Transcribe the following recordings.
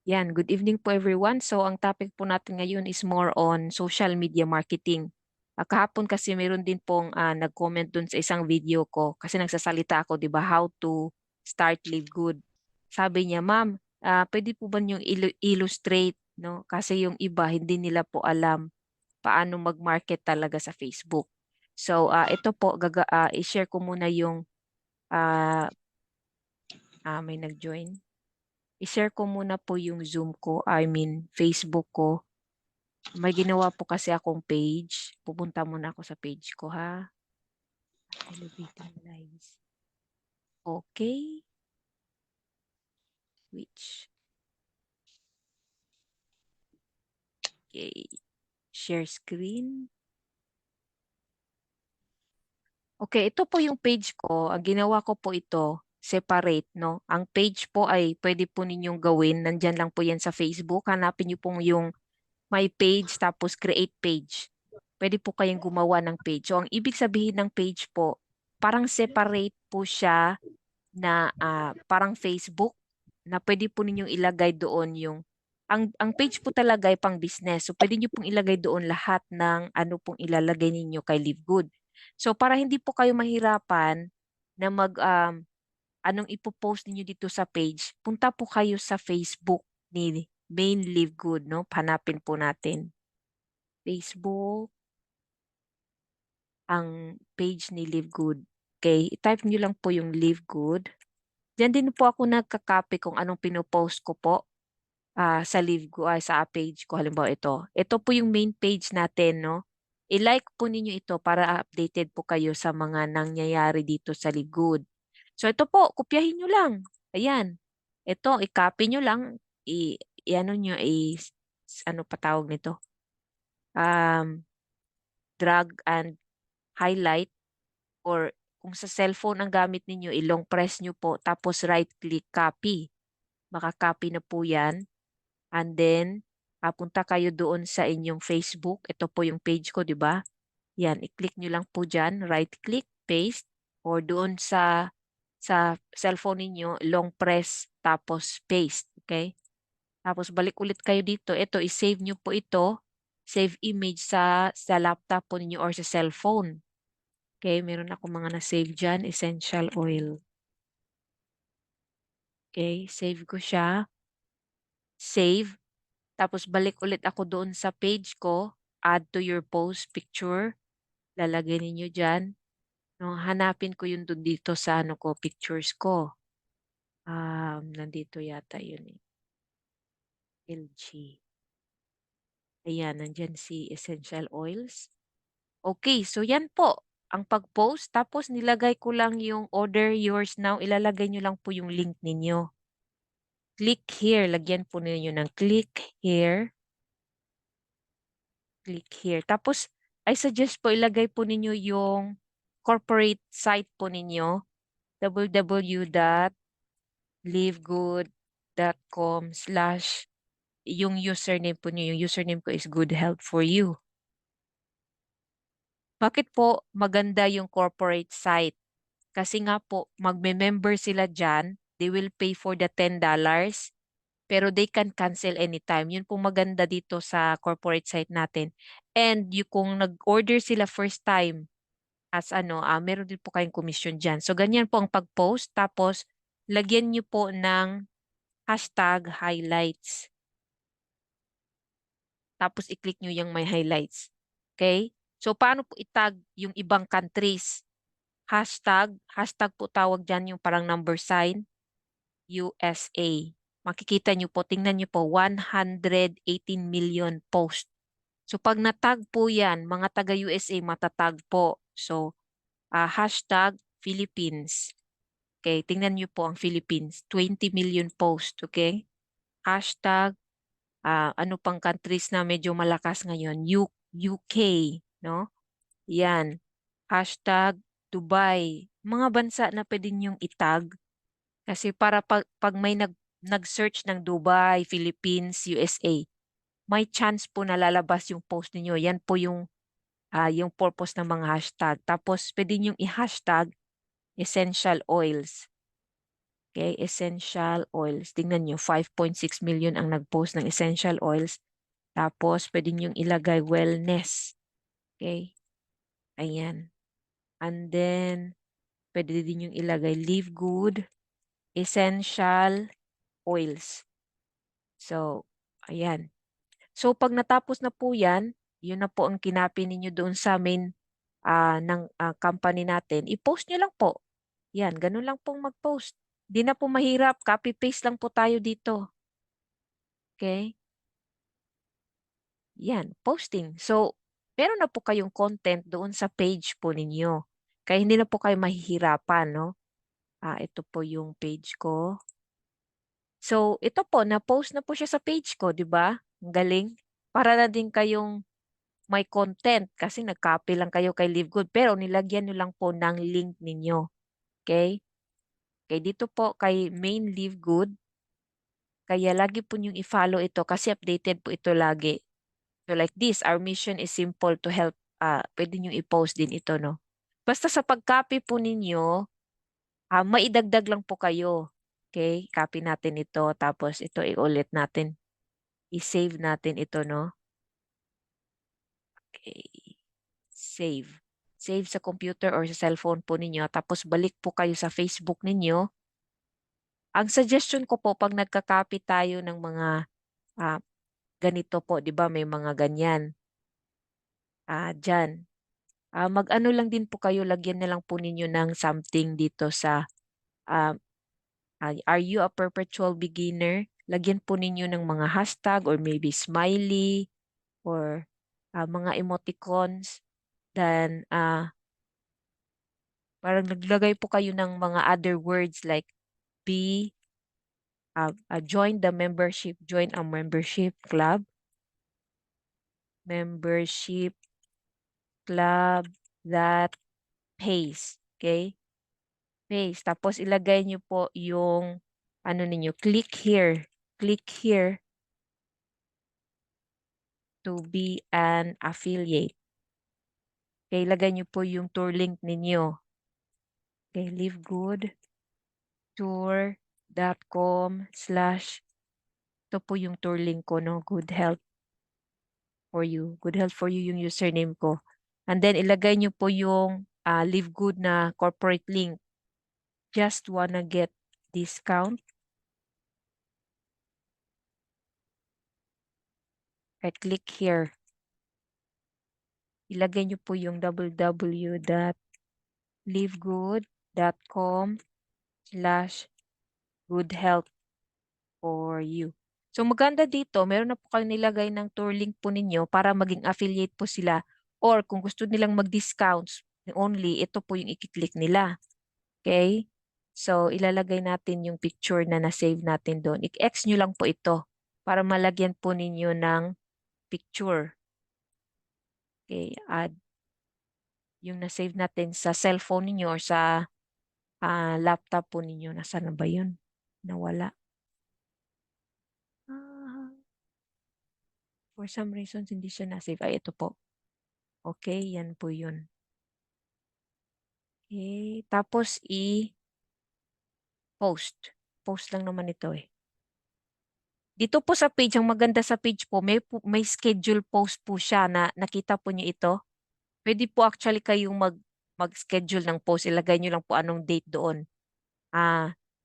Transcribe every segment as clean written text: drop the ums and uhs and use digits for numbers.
Yan, good evening po everyone. So ang topic po natin ngayon is more on social media marketing. Kahapon kasi meron din pong nag-comment dun sa isang video ko kasi nagsasalita ako, di ba, how to start live good. Sabi niya, ma'am, pwede po ba niyong illustrate, no? Kasi yung iba hindi nila po alam paano mag-market talaga sa Facebook. So ito po, i-share ko muna yung ah, may nag-join. I-share ko muna po yung Zoom ko, I mean Facebook ko. May ginawa po kasi akong page. Pupunta muna ako sa page ko ha. Elevator Lives. Okay. Which? Okay. Share screen. Okay, ito po yung page ko. Ang ginawa ko po ito, separate, no? Ang page po ay pwede po ninyong gawin. Nandyan lang po yan sa Facebook. Hanapin niyo pong yung my page tapos create page. Pwede po kayong gumawa ng page. So, ang ibig sabihin ng page po, parang separate po siya na parang Facebook na pwede po ninyong ilagay doon yung ang page po talaga ay pang business. So pwede niyo pong ilagay doon lahat ng ano pong ilalagay ninyo kay Live Good. So para hindi po kayo mahirapan na anong ipo-post niyo dito sa page, punta po kayo sa Facebook ni Main Live Good, no? Hanapin po natin. Facebook, ang page ni Live Good. Okay, i-type niyo lang po yung Live Good. Diyan din po ako nagka-copy kung anong pino-post ko po sa Live Good, sa page ko. Halimbawa ito. Ito po yung main page natin, no? I-like po ninyo ito para updated po kayo sa mga nangyayari dito sa Live Good. So ito po, kopyahin nyo lang. Ayan. Ito, i-copy nyo lang. I-ano nyo, ano pa tawag nito? Drag and highlight, or kung sa cellphone ang gamit ninyo, i-long press nyo po, tapos right-click copy. Maka-copy na po yan. And then, punta kayo doon sa inyong Facebook. Ito po yung page ko, di ba? Yan, i-click nyo lang po dyan. Right-click, paste. Or doon sa cellphone ninyo, long press, tapos paste. Okay? Tapos balik ulit kayo dito. Ito, i-save nyo po ito. Save image sa laptop po ninyo or sa cellphone. Okay, meron ako mga na-save dyan. Essential oil. Okay, save ko siya. Save. Tapos balik ulit ako doon sa page ko. Add to your post picture. Lalagay ninyo dyan. No, hanapin ko yun doon dito sa ano ko, pictures ko. Nandito yata yun eh. LG. Ayan, nandyan si Essential Oils. Okay, so yan po ang pag-post. Tapos nilagay ko lang yung order yours now. Ilalagay nyo lang po yung link ninyo. Click here. Lagyan po ninyo ng click here. Click here. Tapos, I suggest po ilagay po ninyo yung corporate site po ninyo, www.livegood.com/ yung username po niyo. Yung username ko is good health for you. Bakit po maganda yung corporate site? Kasi nga po, magme-member sila dyan. They will pay for the $10, pero they can cancel anytime. Yun pong maganda dito sa corporate site natin. And kung nag-order sila first time, as meron din po kayong commission dyan. So, ganyan po ang pag-post. Tapos, lagyan nyo po ng hashtag highlights. Tapos, i-click nyo yung may highlights. Okay? So, paano po itag yung ibang countries? Hashtag po tawag dyan yung parang number sign, USA. Makikita nyo po, tingnan nyo po, 118 million post. So, pag natag po yan, mga taga-USA matatag po. So, hashtag Philippines. Okay, tingnan niyo po ang Philippines. 20 million post, okay? Hashtag, ano pang countries na medyo malakas ngayon? UK, no? Yan. Hashtag Dubai. Mga bansa na pwede niyong itag. Kasi para pag may nag-search ng Dubai, Philippines, USA, may chance po na lalabas yung post niyo. Yan po yung purpose ng mga hashtag. Tapos, pwede niyong i-hashtag essential oils. Okay, essential oils. Tingnan nyo, 5.6 million ang nag-post ng essential oils. Tapos, pwede nyo ilagay wellness. Okay, ayan. And then, pwede din yung ilagay live good, essential oils. So, ayan. So, pag natapos na po yan, yun na po ang kinapin ninyo doon sa main ng company natin. I-post nyo lang po. Yan, ganun lang pong mag-post. Di na po mahirap. Copy-paste lang po tayo dito. Okay? Yan, posting. So, meron na po kayong content doon sa page po ninyo. Kaya hindi na po kayo mahihirapan, no? Ito po yung page ko. So, ito po, na-post na po siya sa page ko, di ba? Ang galing. Para na din kayong may content kasi nag-copy lang kayo kay LiveGood pero nilagyan nyo lang po ng link ninyo. Okay? Okay, dito po kay main LiveGood. Kaya lagi po nyong i-follow ito kasi updated po ito lagi. So like this, our mission is simple to help. Pwede nyong i-post din ito, no? Basta sa pag-copy po ninyo, maidagdag lang po kayo. Okay? Copy natin ito. Tapos ito i-ulit natin. I-save natin ito, no? Okay. Save. Save sa computer or sa cellphone po ninyo. Tapos balik po kayo sa Facebook ninyo. Ang suggestion ko po, pag nagka-copy tayo ng mga ah, ganito po, di ba? May mga ganyan. Dyan. Mag-ano lang din po kayo, lagyan na lang po ninyo ng something dito sa ah, are you a perpetual beginner? Lagyan po ninyo ng mga hashtag or maybe smiley or mga emoticons. Then, parang naglagay po kayo ng mga other words like be, join the membership, join a membership club. Membership club that pays. Okay? Pays. Tapos ilagay nyo po yung ano ninyo, click here. Click here to be an affiliate. Okay, ilagay nyo po yung tour link ninyo. Okay, livegoodtour.com/ ito po yung tour link ko, no? Good health for you. Good health for you yung username ko. And then ilagay nyo po yung Live Good na corporate link. Just wanna get discount. Click here. Ilagay nyo po yung www.livegood.com/good health for you. So maganda dito, meron na po kayong nilagay ng tour link po ninyo para maging affiliate po sila. Or kung gusto nilang mag-discounts only, ito po yung i-click nila. Okay? So ilalagay natin yung picture na na-save natin doon. I-X nyo lang po ito para malagyan po ninyo ng picture. Okay, add yung na-save natin sa cellphone ninyo or sa laptop po ninyo. Nasaan na ba yun? Nawala. For some reasons, hindi siya na-save. Ay, ito po. Okay, yan po yun. Okay, tapos i-post. Post lang naman ito eh. Dito po sa page, ang maganda sa page po, may schedule post po siya na nakita po niyo ito. Pwede po actually kayong mag-schedule ng post. Ilagay niyo lang po anong date doon.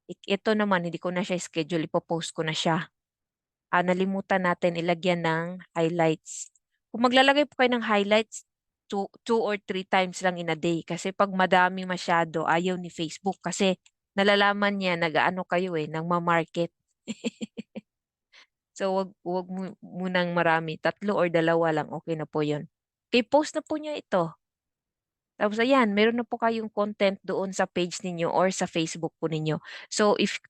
Ito naman, hindi ko na siya schedule. Ipopost ko na siya. Nalimutan natin ilagyan ng highlights. Kung maglalagay po kayo ng highlights, two or three times lang in a day. Kasi pag madami masyado, ayaw ni Facebook. Kasi nalalaman niya, nag-ano kayo nang ma-market. So, wag munang marami. 3 or 2 lang, okay na po yun. Okay, post na po niya ito. Tapos ayan, meron na po kayong content doon sa page ninyo or sa Facebook po ninyo. So if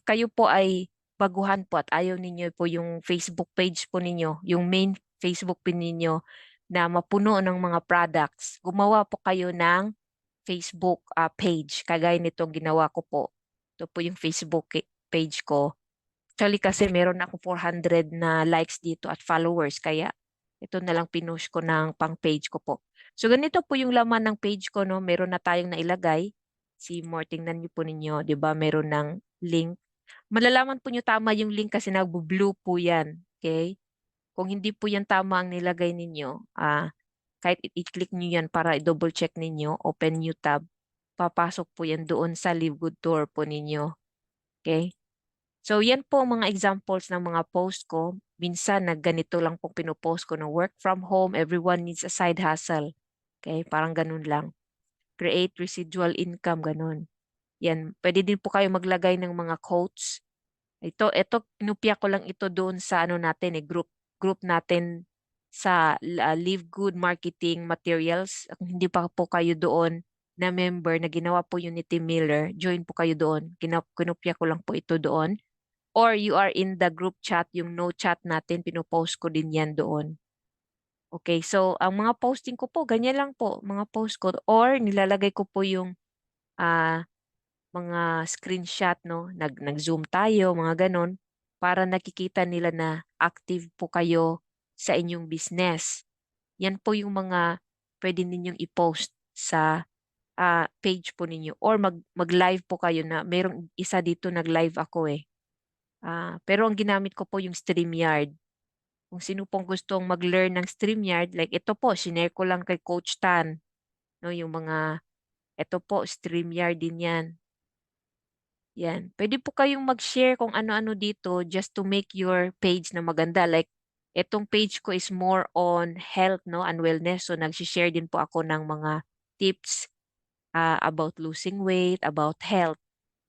kayo po ay baguhan po at ayaw ninyo po yung Facebook page po ninyo, yung main Facebook pin ninyo na mapuno ng mga products, gumawa po kayo ng Facebook page. Kagaya nitong ginawa ko po. Ito po yung Facebook page ko. Actually kasi meron ako 400 na likes dito at followers. Kaya ito na lang pinush ko ng pang page ko po. So ganito po yung laman ng page ko, no? Meron na tayong nailagay. See more, tingnan niyo po ninyo, 'di ba? Meron ng link. Malalaman po nyo tama yung link kasi nagbo-blue po yan. Okay? Kung hindi po yan tama ang nilagay ninyo, kahit i-click nyo yan para i-double check ninyo, open new tab, papasok po yan doon sa Live Good Tour po ninyo. Okay? So, yan po ang mga examples ng mga post ko. Minsan, ganito lang po pinopost ko na work from home, everyone needs a side hustle. Okay? Parang ganun lang. Create residual income, ganun. Yan. Pwede din po kayo maglagay ng mga quotes. Ito, inupya ko lang ito doon sa ano natin, group natin sa Live Good Marketing Materials. Kung hindi pa po kayo doon na member na ginawa po yun ni Tim Miller, join po kayo doon. Kinupya ko lang po ito doon. Or you are in the group chat, yung no chat natin, pinopost ko din yan doon. Okay, so ang mga posting ko po, ganyan lang po, mga post ko. Or nilalagay ko po yung mga screenshot, no? Nag-zoom tayo, mga ganon, para nakikita nila na active po kayo sa inyong business. Yan po yung mga pwede ninyong i-post sa page po ninyo. Or mag-live po kayo na mayroong isa dito nag-live ako eh. Pero ang ginamit ko po yung StreamYard. Kung sino pong gustong mag-learn ng StreamYard, like ito po, sinare ko lang kay Coach Tan. No, yung mga, ito po, StreamYard din yan. Yan. Pwede po kayong mag-share kung ano-ano dito just to make your page na maganda. Like, itong page ko is more on health, no, and wellness. So, nag-share din po ako ng mga tips about losing weight, about health,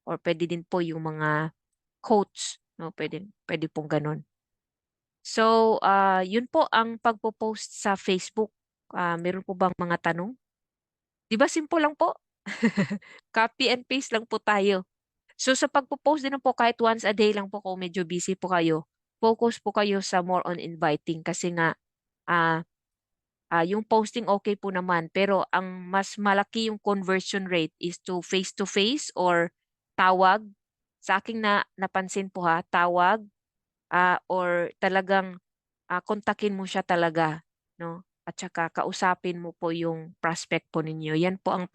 or pwede din po yung mga quotes, no, pwede pong ganun. So, yun po ang pagpo-post sa Facebook. Meron po bang mga tanong? Di ba simple lang po? Copy and paste lang po tayo. So sa pagpo-post din po kahit once a day lang po kung medyo busy po kayo, focus po kayo sa more on inviting kasi nga ah yung posting okay po naman pero ang mas malaki yung conversion rate is to face or tawag. Sa aking napansin po ha, tawag or talagang kontakin mo siya talaga, no? At saka kausapin mo po yung prospect po ninyo. Yan po ang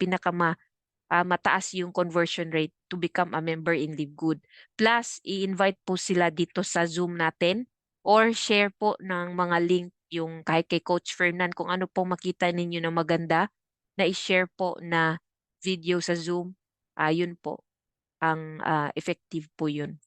mataas yung conversion rate to become a member in Live Good. Plus, i-invite po sila dito sa Zoom natin or share po ng mga link yung kahit kay Coach Fernan kung ano pong makita ninyo na maganda na i-share po na video sa Zoom. Yun po. Ang effective po yun.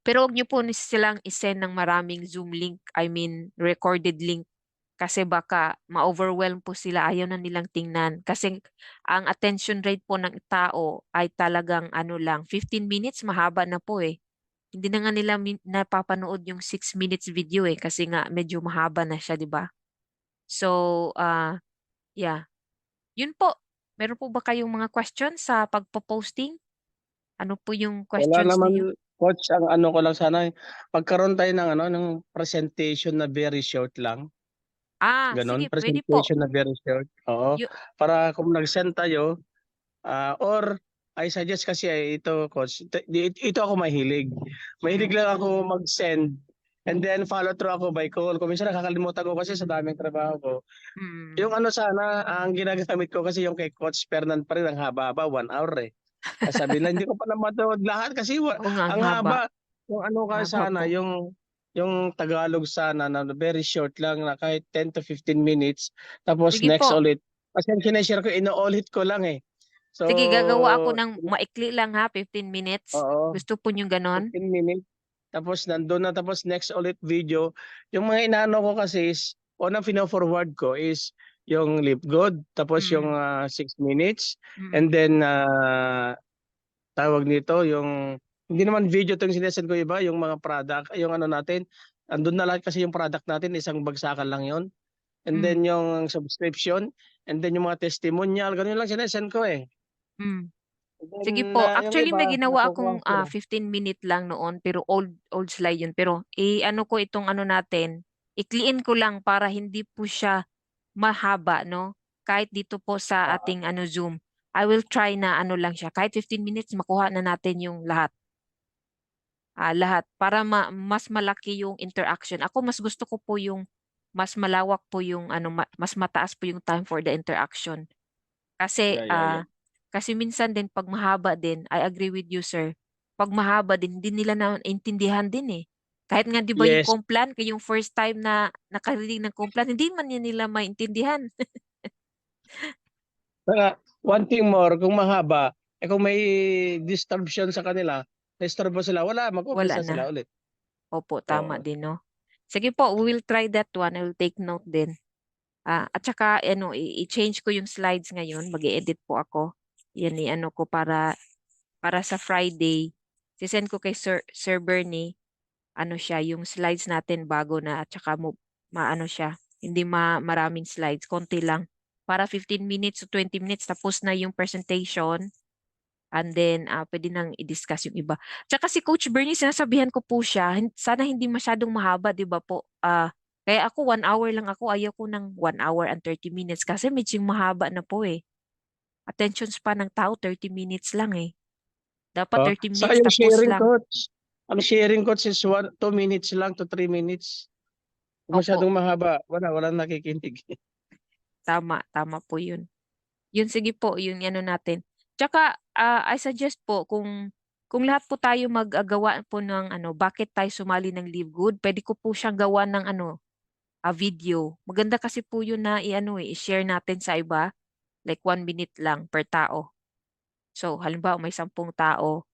Pero huwag niyo po silang isend ng maraming Zoom link, I mean recorded link kasi baka ma-overwhelm po sila, ayaw na nilang tingnan. Kasi ang attention rate po ng tao ay talagang ano lang, 15 minutes mahaba na po eh. Hindi na nga nila napapanood yung 6 minutes video eh kasi nga medyo mahaba na siya, di ba? So, yeah. Yun po. Meron po ba kayong mga questions sa pagpo-posting? Ano po yung Wala questions ninyo? naman coach, ang ano ko lang sana magkaroon tayo ng ano, ng presentation na very short lang, Sige, gano'n. pwede po. Presentation na very short, oo. Yu- Para kung nag-send tayo, or I suggest kasi ito coach, ito ako mahilig. Mahilig mm, lang ako mag-send and then follow through ako by call. Kung minsan nakakalimutan ko kasi sa daming trabaho ko. mm. Yung ano sana, ang ginagamit ko kasi yung kay Coach Fernan pa rin ang haba-haba, 1 hour eh. Sabi nila hindi ko pa manood lahat kasi Oo nga, ang ang haba. haba. Yung ano ka Haba po. sana, yung Tagalog sana na very short lang na kahit 10 to 15 minutes tapos Sige next po. ulit. Kasi ang sineshare ko, ino-all-hit ko lang eh. So, Sige, gagawa ako ng maikli lang ha, 15 minutes. oo, Gusto po nyo ganon? 15 minutes. Tapos nandun na tapos next ulit video. Yung mga inaano ko kasi is unang fino-forward ko is yung Lip Good tapos yung Mm, 6 minutes mm, and then tawag nito yung hindi naman video 'tong sinesend ko iba yung mga product yung ano natin andun na lahat kasi yung product natin isang bagsakan lang yon and then mm, yung subscription and then yung mga testimonial ganun lang sinesend ko eh. mm. And then Sige po. yung Actually, may iba ginawa nakukuha akong ko na. 15-minute lang noon, pero old slide yun. Pero ano ko itong ano natin, ikliin ko lang para hindi po siya mahaba, no? Kahit dito po sa Oo. ating ano Zoom. I will try na ano lang siya. Kahit 15 minutes, makuha na natin yung lahat. Lahat para mas malaki yung interaction. Ako mas gusto ko po yung mas malawak po yung ano mas mataas po yung time for the interaction. Kasi Yeah. kasi minsan din pag mahaba din, I agree with you sir. Pag mahaba din, hindi nila naintindihan din eh. Kahit nga 'di ba yung Yes. Complan, kaya yung first time na nakarinig ng Complan, hindi man yan nila maintindihan. Saka one thing more, kung mahaba, kung may disruption sa kanila, na-istorbo sila, wala, Wala mag-umpisa na. sila ulit. Opo, tama Oo. din, no? Sige po, we will try that one. I will take note din. At saka, ano, i-change ko yung slides ngayon. Mag-edit po ako. Yan, ano ko para sa Friday. Sisend ko kay Sir Bernie. Ano siya, yung slides natin bago na at saka maano siya. Hindi maraming slides, konti lang. Para 15 minutes to 20 minutes tapos na yung presentation. And then, pwede nang i-discuss yung iba. Tsaka si Coach Bernie, sinasabihan ko po siya, sana hindi masyadong mahaba, di ba po? Kaya ako, 1 hour lang ako. Ayaw ko ng 1 hour and 30 minutes kasi medyo mahaba na po eh. Attention span ng tao, 30 minutes lang eh. Dapat 30 Saka minutes yung tapos sharing lang. coach, ang sharing coach is 2 minutes lang to 3 minutes. Kung Opo, masyadong mahaba, walang nakikinig. tama po yun. Yun, sige po, yun ano natin. Tsaka, I suggest po, kung lahat po tayo maggagawa po ng ano, bakit tayo sumali ng Live Good, pwede ko po siyang gawa ng ano, video. Maganda kasi po yun na i-ano i-share natin sa iba, like 1 minute lang per tao. So, halimbawa may 10 tao,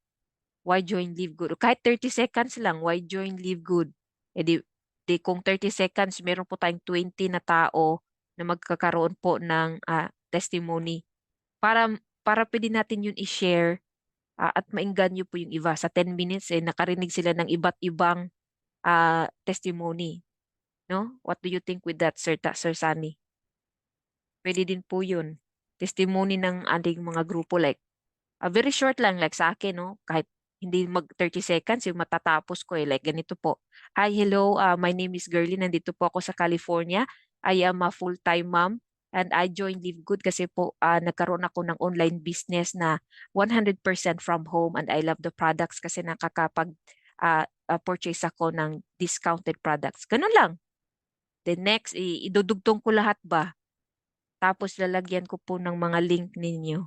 why join Live Good? O kahit 30 seconds lang, why join Live Good? E di kung 30 seconds, meron po tayong 20 na tao na magkakaroon po ng testimony. Para para pwede natin yun i-share at maengganyo po yung iba. Sa 10 minutes, nakarinig sila ng iba't ibang testimony. No? What do you think with that, Sir Sunny? Pwede din po yun. Testimony ng ating mga grupo like, very short lang like sa akin, no? Kahit hindi mag 30 seconds, yung matatapos ko like ganito po. Hi, hello, my name is Girly, nandito po ako sa California. I am a full-time mom and I joined Live Good kasi po nagkaroon ako ng online business na 100% from home and I love the products kasi nakakapag purchase ako ng discounted products. Ganun lang. Then next, idudugtong ko lahat ba? Tapos lalagyan ko po ng mga link ninyo.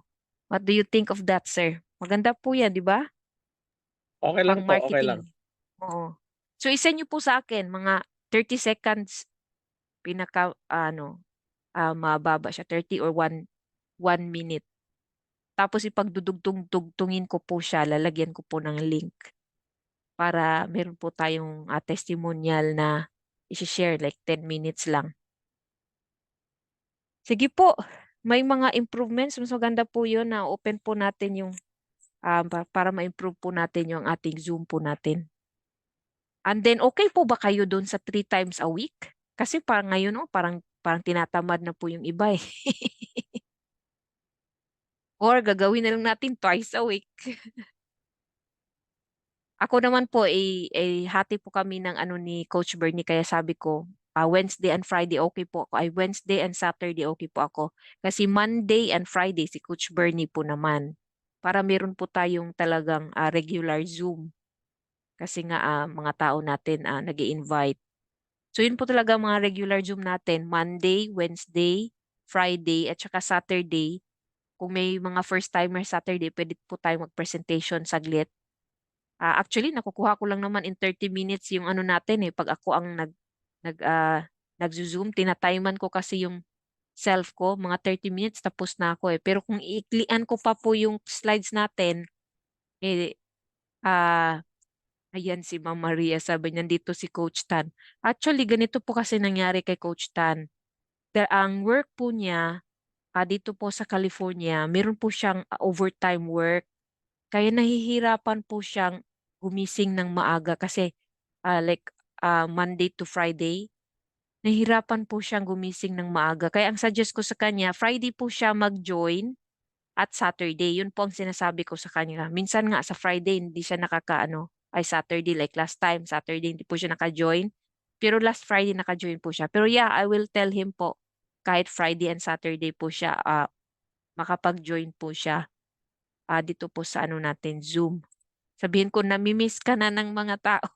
What do you think of that, sir? Maganda po yan, di ba? Okay lang Pang po, okay lang. marketing. Oo. So, isa nyo po sa akin, mga 30 seconds, pinaka, mababa siya, 30 or 1 minute. Tapos ipagdudugtong-dugtungin ko po siya, lalagyan ko po ng link para meron po tayong testimonial na isi-share like 10 minutes lang. Sige po, may mga improvements. Mas maganda po yun na open po natin yung para ma-improve po natin yung ating Zoom po natin. And then, okay po ba kayo doon sa 3 times a week? Kasi parang ngayon, parang tinatamad na po yung iba eh. Or gagawin na lang natin twice a week. Ako naman po, hati po kami ng ano ni Coach Bernie, kaya sabi ko, Wednesday and Friday okay po ako. Ay, Wednesday and Saturday okay po ako. Kasi Monday and Friday si Coach Bernie po naman. Para meron po tayong talagang regular Zoom. Kasi nga mga tao natin nag invite. So yun po talaga mga regular Zoom natin. Monday, Wednesday, Friday, at saka Saturday. Kung may mga first-timer Saturday, pwede po tayo mag-presentation saglit. Actually, nakukuha ko lang naman in 30 minutes yung ano natin eh. Pag ako ang nag, nag-zoom, tinatiman ko kasi yung self ko, mga 30 minutes tapos na ako eh. Pero kung iiklian ko pa po yung slides natin, eh, ayan si Ma'am Maria, sabi niya, dito si Coach Tan. Actually, ganito po kasi nangyari kay Coach Tan. Ang work po niya, dito po sa California, meron po siyang overtime work. Kaya nahihirapan po siyang gumising ng maaga kasi like Monday to Friday, nahihirapan po siyang gumising ng maaga. Kaya ang suggest ko sa kanya, Friday po siya mag-join at Saturday. Yun po ang sinasabi ko sa kanya. Minsan nga sa Friday hindi siya nakakaano, ay Saturday like last time, Saturday hindi po siya naka-join. Pero last Friday naka-join po siya. Pero yeah, I will tell him po kahit Friday and Saturday po siya makapag-join po siya dito po sa ano natin Zoom. Sabihin ko nami-miss ka na ng mga tao.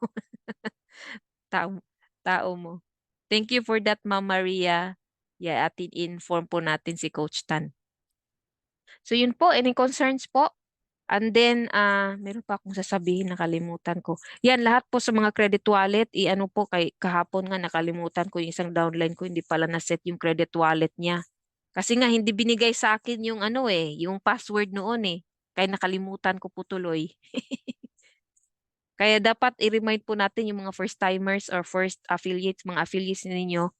tao, tao mo. Thank you for that, Ma'am Maria. Yeah, inform po natin si Coach Tan. So yun po, any concerns po? And then, meron pa akong sasabihin, nakalimutan ko. Yan, lahat po sa mga credit wallet, i-ano po, kahapon nga nakalimutan ko yung isang downline ko, hindi pala na-set yung credit wallet niya. Kasi nga, hindi binigay sa akin yung ano yung password noon Kaya nakalimutan ko po tuloy. Kaya dapat i-remind po natin yung mga first timers or first affiliates, mga affiliates ninyo,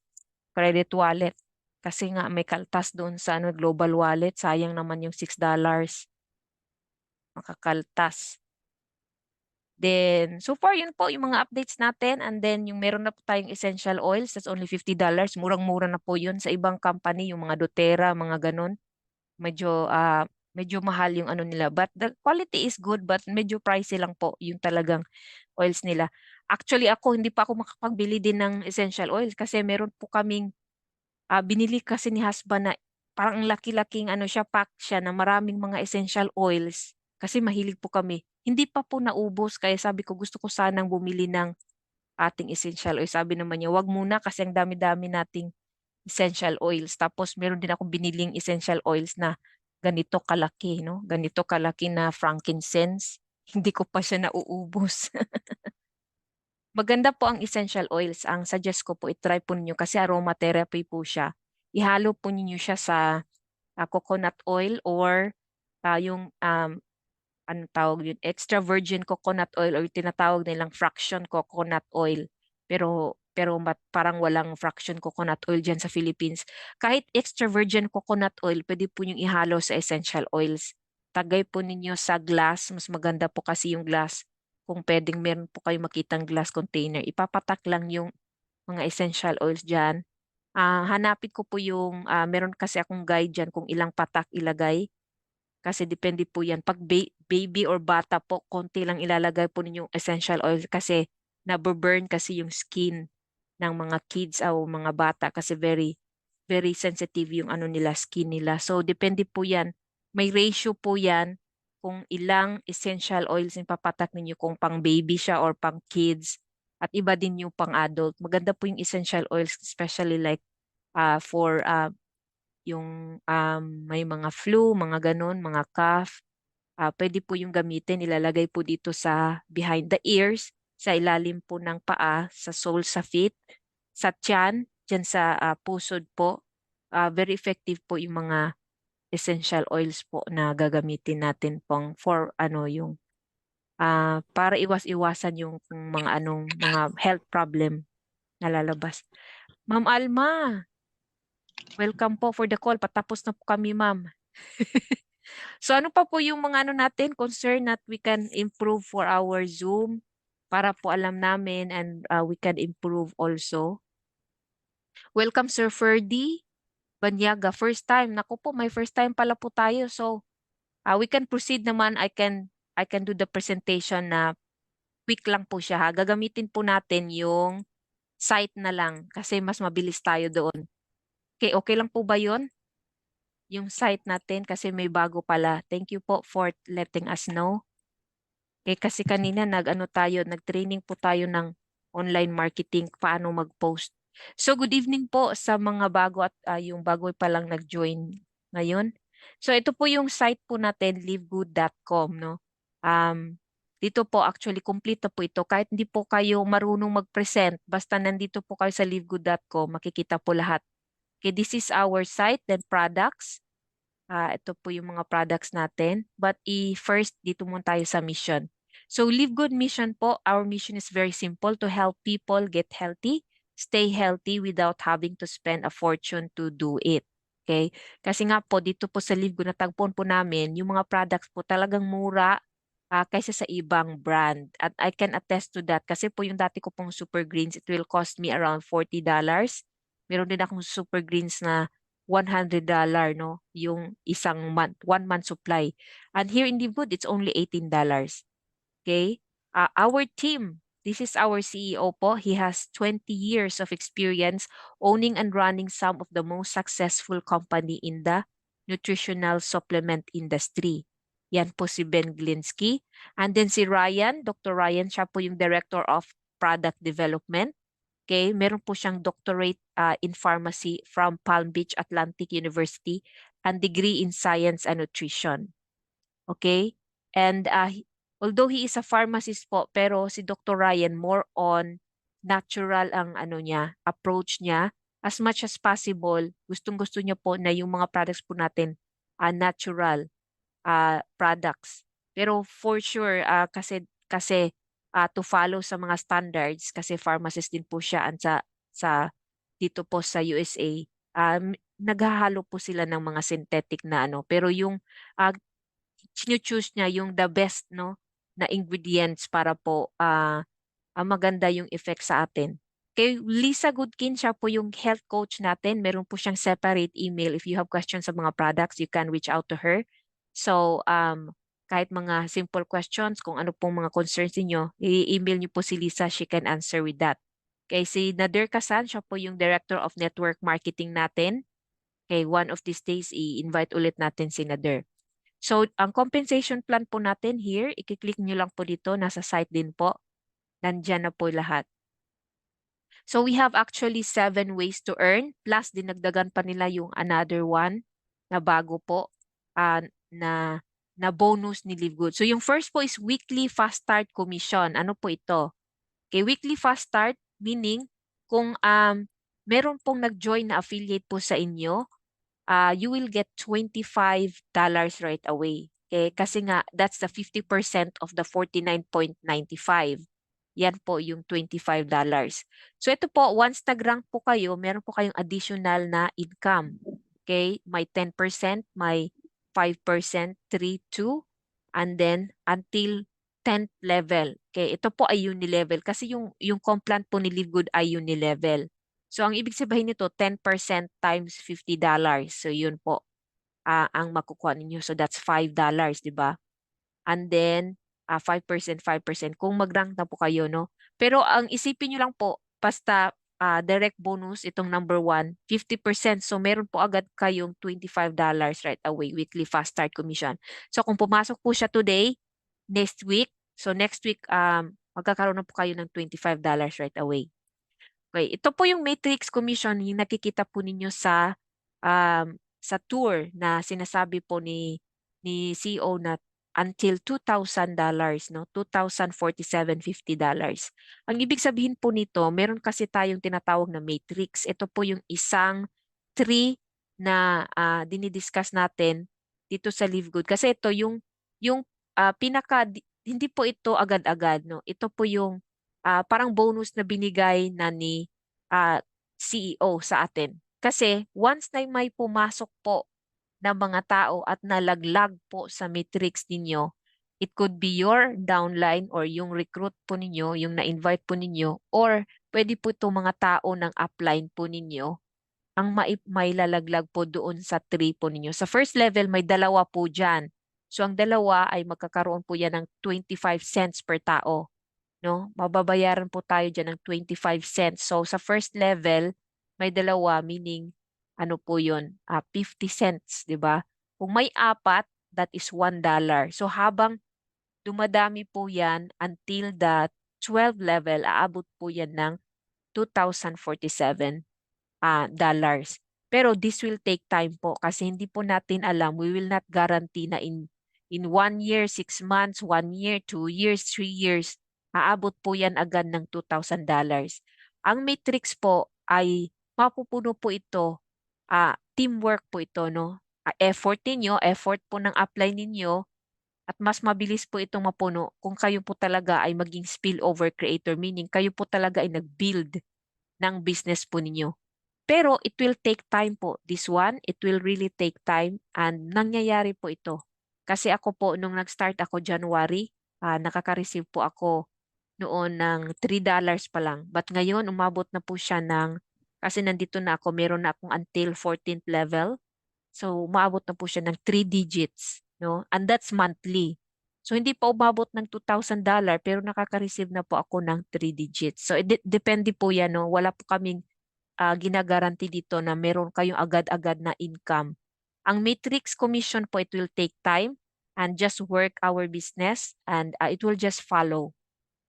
credit wallet. Kasi nga may kaltas doon sa global wallet, sayang naman yung $6. Makakaltas. Then, so far yun po yung mga updates natin. And then, yung meron na po tayong essential oils, that's only $50. Murang-mura na po yun sa ibang company, yung mga doTERRA, mga ganun. Medyo mahal yung ano nila. But the quality is good, but medyo pricey lang po yung talagang oils nila. Actually, hindi pa ako makapagbili din ng essential oils kasi meron po kaming binili kasi ni husband na parang ang laki-laking pack siya na maraming mga essential oils kasi mahilig po kami. Hindi pa po naubos kaya sabi ko gusto ko sanang bumili ng ating essential oils. Sabi naman niya, wag muna kasi ang dami-dami nating essential oils. Tapos meron din akong biniling essential oils na ganito kalaki, no? Ganito kalaki na frankincense. Hindi ko pa siya nauubos. Maganda po ang essential oils. Ang suggest ko po, itry po ninyo kasi aromatherapy po siya. Ihalo po ninyo siya sa coconut oil or yung ano tawag yun, extra virgin coconut oil or tinatawag nilang fraction coconut oil. Pero parang walang fraction coconut oil dyan sa Philippines. Kahit extra virgin coconut oil, pwede po yung ihalo sa essential oils. Tagay po ninyo sa glass. Mas maganda po kasi yung glass. Kung pwedeng meron po kayo makitang glass container, ipapatak lang yung mga essential oils dyan. Hanapin ko po meron kasi akong guide dyan kung ilang patak ilagay. Kasi depende po yan. Pag baby or bata po, konti lang ilalagay po ninyong essential oil kasi naburn kasi yung skin ng mga kids o mga bata kasi very, very sensitive yung skin nila. So, depende po yan. May ratio po yan kung ilang essential oils yung papatak ninyo kung pang baby siya or pang kids at iba din yung pang adult. Maganda po yung essential oils especially like for yung may mga flu, mga ganun, mga cough, pwede po yung gamitin. Ilalagay po dito sa behind the ears, sa ilalim po ng paa, sa sole sa feet, sa tiyan, dyan sa pusod po. Very effective po yung mga essential oils po na gagamitin natin pong for yung para iwas-iwasan yung kung mga health problem na lalabas. Ma'am Alma, welcome po for the call. Patapos na po kami, ma'am. So ano pa po yung mga natin, concern that we can improve for our Zoom para po alam namin and we can improve also. Welcome Sir Ferdy Banyaga, first time. Naku po, may first time pala po tayo. So we can proceed naman. I can do the presentation na quick lang po siya ha. Gagamitin po natin yung site na lang kasi mas mabilis tayo doon. Okay lang po ba 'yon? Yung site natin kasi may bago pala. Thank you po for letting us know. Kasi kanina nag-training po tayo ng online marketing, paano mag-post. So good evening po sa mga bago at yung bago pa lang nag-join ngayon. So ito po yung site po natin, livegood.com, no? Dito po actually complete na po ito. Kahit hindi po kayo marunong mag-present, basta nandito po kayo sa livegood.com, makikita po lahat. Okay, this is our site, then products. Ito po yung mga products natin. But first, dito muna tayo sa mission. So, Live Good mission po. Our mission is very simple, to help people get healthy, stay healthy without having to spend a fortune to do it. Okay? Kasi nga po, dito po sa Live Good, natagpuan po namin, yung mga products po talagang mura kaysa sa ibang brand. At I can attest to that. Kasi po yung dati ko pong Super Greens, it will cost me around $40. Meron din akong Super Greens na $100, no? Yung isang month, 1 month supply. And here in Livegood, it's only $18. Okay? Our team, this is our CEO po. He has 20 years of experience owning and running some of the most successful company in the nutritional supplement industry. Yan po si Ben Glinsky. And then si Ryan, Dr. Ryan, siya po yung Director of Product Development. Okay, meron po siyang doctorate in pharmacy from Palm Beach Atlantic University and degree in science and nutrition. Okay? And although he is a pharmacist po, pero si Dr. Ryan more on natural ang ano niya, approach niya. As much as possible, gustong-gusto niya po na yung mga products po natin natural products. Pero for sure, kasi to follow sa mga standards, kasi pharmacist din po siya sa dito po sa USA, naghahalo po sila ng mga synthetic na ano. Pero yung choose niya yung the best no na ingredients para po maganda yung effect sa atin. Kay Lisa Goodkin, siya po yung health coach natin. Meron po siyang separate email. If you have questions sa mga products, you can reach out to her. So, kahit mga simple questions, kung ano pong mga concerns niyo, i-email niyo po si Lisa. She can answer with that. Kay si Nader Kasan, siya po yung Director of Network Marketing natin. Okay, one of these days, i-invite ulit natin si Nader. So, ang compensation plan po natin here, i-click nyo lang po dito. Nasa site din po. Nandyan na po lahat. So we have actually 7 ways to earn plus dinagdagan pa nila yung another one na bago po na bonus ni Livegood. So yung first po is weekly fast start commission. Ano po ito? Okay, weekly fast start meaning kung meron pong nag-join na affiliate po sa inyo, you will get $25 right away. Okay, kasi nga that's the 50% of the 49.95. Yan po yung $25. So ito po, once nag-rank po kayo, meron po kayong additional na income. Okay? May 10%, may 5%, 3, 2, and then until 10th level. Okay? Ito po ay unilevel kasi yung Complan po ni Livegood ay unilevel. So ang ibig sabihin nito, 10% times $50. So yun po ang makukuha ninyo. So that's $5, di ba? And then 5%, 5% kung mag-rank na po kayo, no? Pero ang isipin nyo lang po, basta direct bonus, itong number 1, 50%. So meron po agad kayong $25 right away, weekly fast start commission. So kung pumasok po siya today, next week, so next week, magkakaroon na po kayo ng $25 right away. Okay, ito po yung matrix commission, yung nakikita po ninyo sa tour na sinasabi po ni CEO na until $2,000, no? $2,047.50. Ang ibig sabihin po nito, meron kasi tayong tinatawag na matrix. Ito po yung isang tree na dinidiscuss natin dito sa Livegood. Kasi ito yung hindi po ito agad-agad, no? Ito po yung parang bonus na binigay na ni CEO sa atin. Kasi once na may pumasok po ng mga tao at nalaglag po sa matrix ninyo, it could be your downline or yung recruit po ninyo, yung na-invite po ninyo, or pwede po itong mga tao ng upline po ninyo ang may lalaglag po doon sa tree po ninyo. Sa first level, may dalawa po dyan. So ang dalawa ay magkakaroon po yan ng 25 cents per tao. No? Mababayaran po tayo dyan ng 25 cents. So sa first level, may dalawa, meaning ano po yun? 50 cents, di ba? Kung may apat, that is $1. So habang dumadami po yan until the 12 level, aabot po yan ng $2,047 dollars. Pero this will take time po kasi hindi po natin alam. We will not guarantee na in 1 year, 6 months, 1 year, 2 years, 3 years, aabot po yan agad ng $2,000. Ang matrix po ay mapupuno po ito, teamwork po ito, no? Effort ninyo, effort po ng upline ninyo, at mas mabilis po itong mapuno kung kayo po talaga ay maging spillover creator, meaning kayo po talaga ay nag-build ng business po ninyo. Pero it will take time po. This one, it will really take time and nangyayari po ito. Kasi ako po, nung nag-start ako January, nakaka-receive po ako noon ng $3 pa lang. But ngayon, umabot na po siya kasi nandito na ako, meron na akong until 14th level. So, umabot na po siya ng 3 digits. No? And that's monthly. So, hindi pa umabot ng $2,000 pero nakaka-receive na po ako ng 3 digits. So, depende po yan. No? Wala po kaming ginagaranti dito na meron kayong agad-agad na income. Ang matrix commission po, it will take time and just work our business and it will just follow.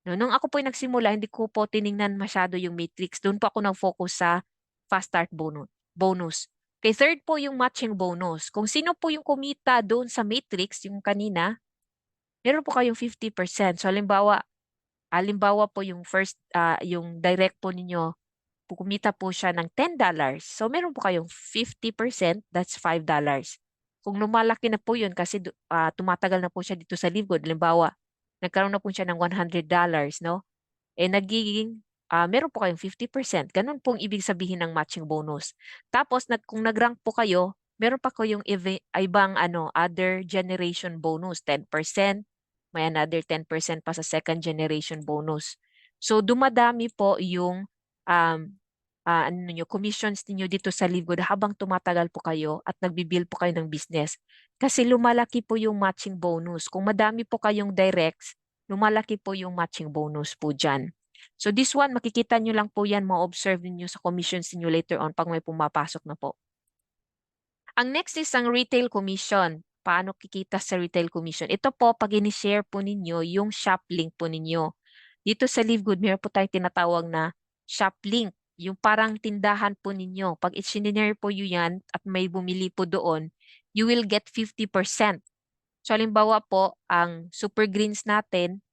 No, nung ako po yung nagsimula, hindi ko po tiningnan masyado yung matrix. Doon po ako nag-focus sa fast start bonus. Okay, third po yung matching bonus. Kung sino po yung kumita doon sa matrix, yung kanina, meron po kayong 50%. So halimbawa po yung yung direct po ninyo, kumita po siya ng $10. So meron po kayong 50%, that's $5. Kung lumalaki na po yun kasi tumatagal na po siya dito sa Livgood, halimbawa, nagkaroon na po siya ng $100, no? Nagiging meron po kayong 50%. Ganun pong ibig sabihin ng matching bonus. Tapos kung nag-rank po kayo, meron pa kayong ibang other generation bonus, 10%, may another 10% pa sa second generation bonus. So dumadami po yung commissions ninyo dito sa Livgood habang tumatagal po kayo at nagbibuild po kayo ng business. Kasi lumalaki po yung matching bonus. Kung madami po kayong directs, lumalaki po yung matching bonus po dyan. So this one, makikita nyo lang po yan, ma-observe niyo sa commissions niyo later on pag may pumapasok na po. Ang next is ang retail commission. Paano kikita sa retail commission? Ito po, pag in-share po ninyo, yung shop link po ninyo. Dito sa Livegood, meron po tayong tinatawag na shop link. Yung parang tindahan po ninyo. Pag i-share po yun yan at may bumili po doon, you will get 50%. So halimbawa po, ang Super Greens natin,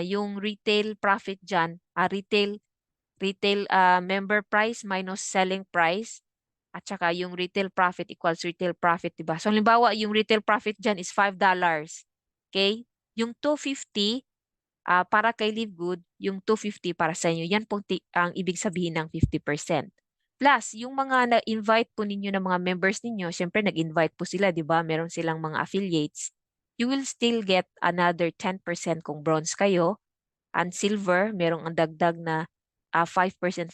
yung retail profit dyan, retail member price minus selling price, at saka yung retail profit equals retail profit, diba? So halimbawa, yung retail profit dyan is $5. Okay? Yung 250 para kay Livegood, yung 250 para sa inyo. Yan po ang ibig sabihin ng 50%. Plus, yung mga na-invite po ninyo ng mga members ninyo, syempre nag-invite po sila, di ba? Meron silang mga affiliates. You will still get another 10% kung bronze kayo. And silver, merong ang dagdag na 5%, 5%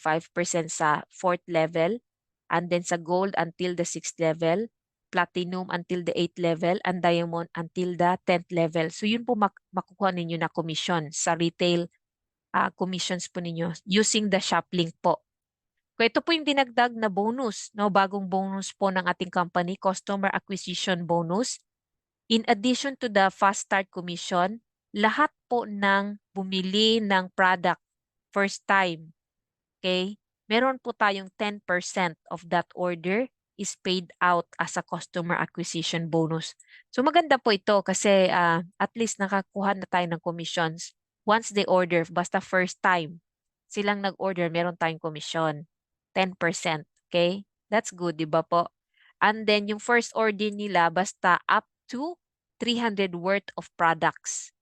sa 4th level. And then sa gold until the 6th level. Platinum until the 8th level, and diamond until the 10th level. So yun po makukuha ninyo na commission sa retail commissions po ninyo using the shop link po. Kung ito po yung dinagdag na bonus, no, bagong bonus po ng ating company, customer acquisition bonus. In addition to the fast start commission, lahat po ng bumili ng product first time, okay, meron po tayong 10% of that order is paid out as a customer acquisition bonus. So maganda po ito kasi at least nakakuha na tayo ng commissions once they order, basta first time silang nag-order, meron tayong commission. 10%. Okay? That's good, di ba po? And then yung first order nila, basta up to 300 worth of products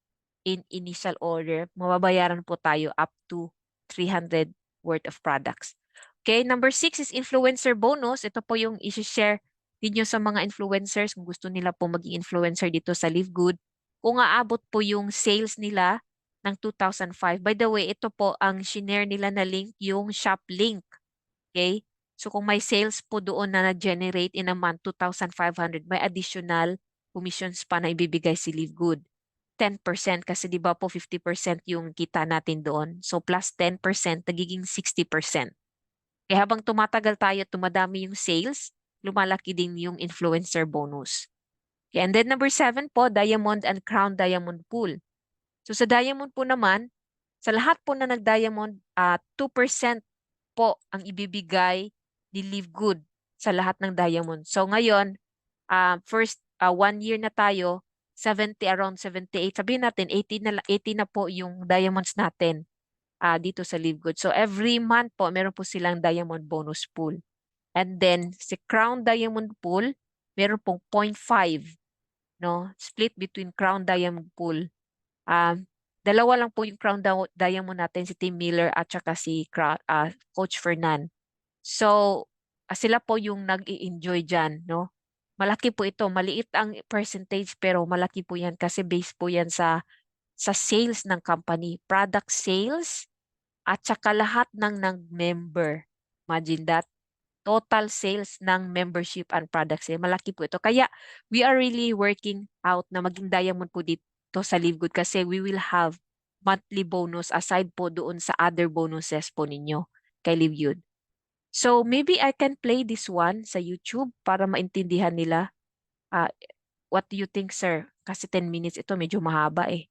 in initial order, mababayaran po tayo up to 300 worth of products. Okay, number 6 is influencer bonus. Ito po yung isi-share ninyo sa mga influencers kung gusto nila po maging influencer dito sa Livegood. Kung aabot po yung sales nila ng 2005. By the way, ito po ang shinare nila na link, yung shop link. Okay? So kung may sales po doon na na-generate in a month, 2,500, may additional commissions pa na ibibigay si Livegood. 10% kasi di ba po 50% yung kita natin doon. So plus 10%, nagiging 60%. Kaya habang tumatagal tayo, tumadami yung sales, lumalaki din yung influencer bonus. Okay, and then number 7 po, Diamond and Crown Diamond Pool. So sa Diamond po naman, sa lahat po na nag-Diamond, 2% po ang ibibigay ni Livegood sa lahat ng Diamond. So ngayon, first 1 year na tayo, 70, around 78. Sabihin natin, 80 na po yung diamonds natin dito sa Livegood. So every month po, meron po silang diamond bonus pool. And then, si Crown Diamond Pool, meron pong 0.5, no? Split between Crown Diamond Pool. Dalawa lang po yung Crown Diamond natin, si Tim Miller at saka si Coach Fernan. So, sila po yung nag-i-enjoy dyan, no? Malaki po ito. Maliit ang percentage pero malaki po yan kasi based po yan sa sales ng company. Product sales at saka lahat ng nag-member. Imagine that. Total sales ng membership and products. Malaki po ito. Kaya we are really working out na maging diamond po dito sa Livegood kasi we will have monthly bonus aside po doon sa other bonuses po ninyo kay Livegood. So maybe I can play this one sa YouTube para maintindihan nila. What do you think, sir? Kasi 10 minutes ito, medyo mahaba eh.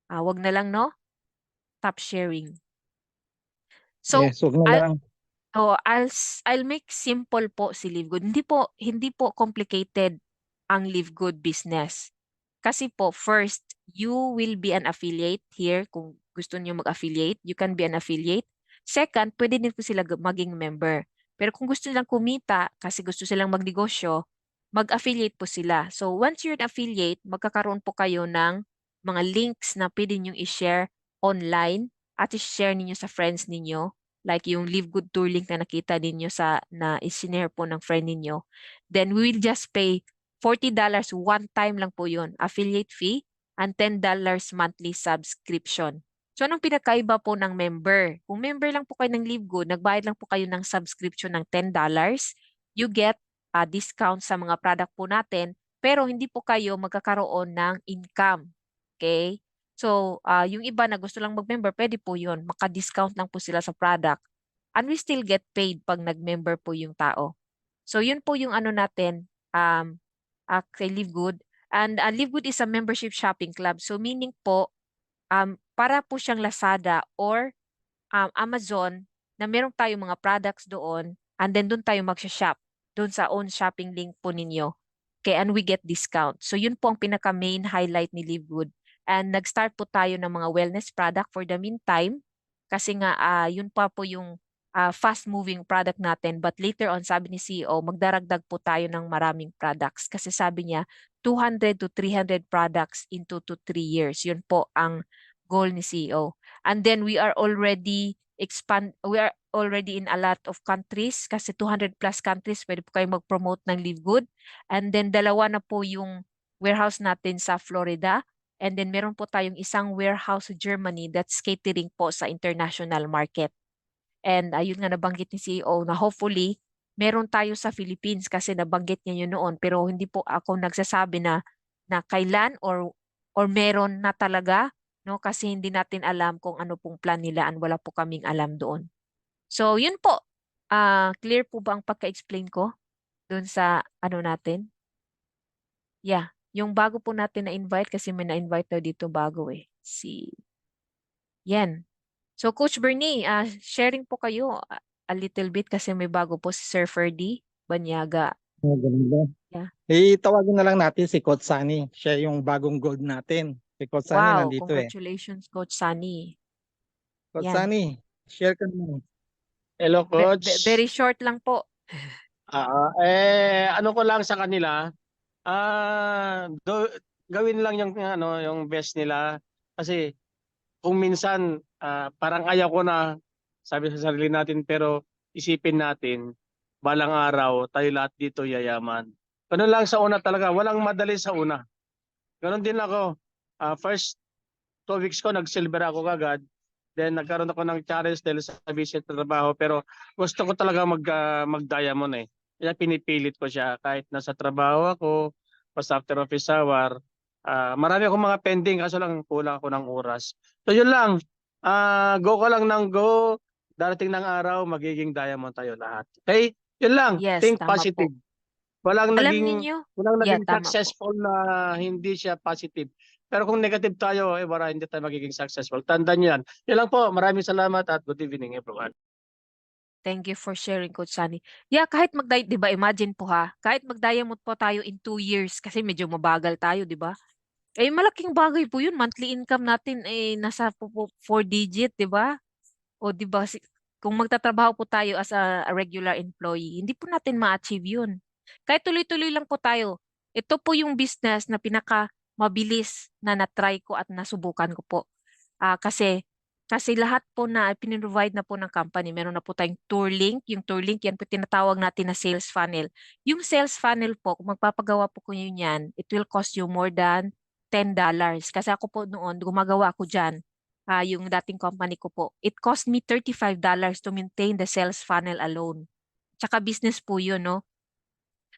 Wag na lang, no? Stop sharing. So, Yes, wag na lang. I'll make simple po si Livegood. Hindi po complicated ang Livegood business. Kasi po, first, you will be an affiliate here. Kung gusto niyo mag-affiliate, you can be an affiliate. Second, pwede din po sila maging member. Pero kung gusto nilang kumita, kasi gusto silang magnegosyo, mag-affiliate po sila. So once you're an affiliate, magkakaroon po kayo ng mga links na pwede nyo i-share online at i-share ninyo sa friends ninyo. Like yung Live Good Tour link na nakita ninyo na i-share po ng friend ninyo. Then we will just pay $40 one time lang po yun, affiliate fee, and $10 monthly subscription. So anong pinakaiba po ng member? Kung member lang po kayo ng Live Good, nagbayad lang po kayo ng subscription ng $10, you get a discount sa mga product po natin, pero hindi po kayo magkakaroon ng income. Okay? So, yung iba na gusto lang mag-member, pwede po yun. Maka-discount lang po sila sa product. And we still get paid pag nag-member po yung tao. So, yun po yung ano natin, kay Live Good. And Live Good is a membership shopping club. So, meaning po, para po siyang Lazada or Amazon na meron tayong mga products doon and then doon tayo magsha-shop doon sa own shopping link po ninyo. Okay, and we get discount. So yun po ang pinaka-main highlight ni Live Good. And nag-start po tayo ng mga wellness product for the meantime kasi nga yun pa po yung fast-moving product natin. But later on, sabi ni CEO, magdaragdag po tayo ng maraming products kasi sabi niya 200 to 300 products in 2 to 3 years. Yun po ang goal ni CEO. And then we are already in a lot of countries kasi 200 plus countries pwede po kayo mag-promote ng Live Good. And then dalawa na po yung warehouse natin sa Florida. And then meron po tayong isang warehouse sa Germany that's catering po sa international market. And ayun nga nabanggit ni CEO na hopefully meron tayo sa Philippines kasi nabanggit niya yun noon. Pero hindi po ako nagsasabi na kailan or meron na talaga, no? Kasi hindi natin alam kung ano pong plan nila and wala po kaming alam doon. So, yun po. Clear po ba ang pagka-explain ko doon sa ano natin? Yeah. Yung bago po natin na-invite kasi may na-invite daw dito bago eh. Yan. So, Coach Bernie, sharing po kayo a little bit kasi may bago po si Sir Ferdy Banyaga. Ganun ba? Yeah. Tawagin na lang natin si Coach Sunny. Siya yung bagong gold natin. Si Coach Sunny Wow, nandito eh. congratulations, Coach Sunny. Coach Yan. Sunny, share ka naman. Hello, Coach. Very short lang po. Ano ko lang sa kanila, gawin lang yung ano yung best nila kasi kung minsan parang ayaw ko na sabi sa sarili natin pero isipin natin balang araw tayo lahat dito yayaman. Ganun lang sa una talaga, walang madali sa una. Ganun din ako. First 2 weeks ko nag-silver ako kagad. Then nagkaroon ako ng challenge dahil sa busy sa trabaho pero gusto ko talaga mag-diamond eh. Kaya pinipilit ko siya kahit nasa trabaho ako, basta after office hour. Marami akong mga pending kaso lang kulang ako ng oras. So yun lang. Go ko lang ng go. Darating ng araw magiging diamond tayo lahat. Okay? Yun lang. Yes, Think tama positive. po. Walang Alam naging niyo, walang yeah, naging tama po. successful na hindi siya positive. Pero kung negative tayo, wala, hindi tayo magiging successful. Tandaan niyo yan. Yan lang po. Maraming salamat at good evening everyone. Thank you for sharing, Coach Sunny. Yeah, kahit di ba, imagine po ha, kahit mag-diamond po tayo in 2 years, kasi medyo mabagal tayo, di ba? Eh, malaking bagay po yun. Monthly income natin eh, nasa 4 digit, di ba? O di ba, kung magtatrabaho po tayo as a regular employee, hindi po natin ma-achieve yun. Kahit tuloy-tuloy lang po tayo. Ito po yung business na pinaka mabilis na na-try ko at nasubukan ko po. Kasi lahat po na pinrovide na po ng company, meron na po tayong tour link. Yung tour link, yan po tinatawag natin na sales funnel. Yung sales funnel po, kung magpapagawa po ko yun yan, it will cost you more than $10. Kasi ako po noon, gumagawa ako dyan. Yung dating company ko po. It cost me $35 to maintain the sales funnel alone. Tsaka business po yun, no?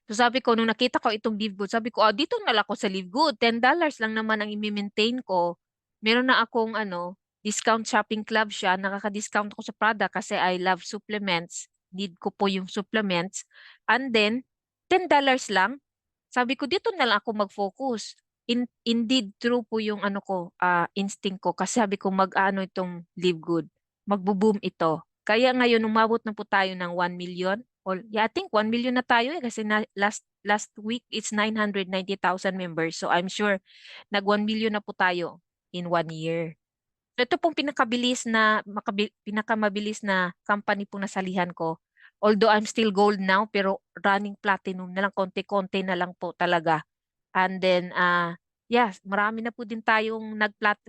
So sabi ko, nung nakita ko itong Live Good, sabi ko, dito na lang ako sa Live Good. $10 lang naman ang i-maintain ko. Meron na akong discount shopping club siya. Nakaka-discount ako sa product kasi I love supplements. Need ko po yung supplements. And then, $10 lang. Sabi ko, dito na lang ako mag-focus. Indeed, true po yung instinct ko. Kasi sabi ko, itong Live Good. Magbo-boom ito. Kaya ngayon, umabot na po tayo ng 1 million. Yeah, I think 1 million na tayo kasi last last week it's 990,000 members. So I'm sure nag 1 million na po tayo in 1 year. So ito pong pinakamabilis na company pong nasalihan ko. Although I'm still gold now, pero running platinum na lang, konti-konti na lang po talaga. And then, yes, marami na po din tayong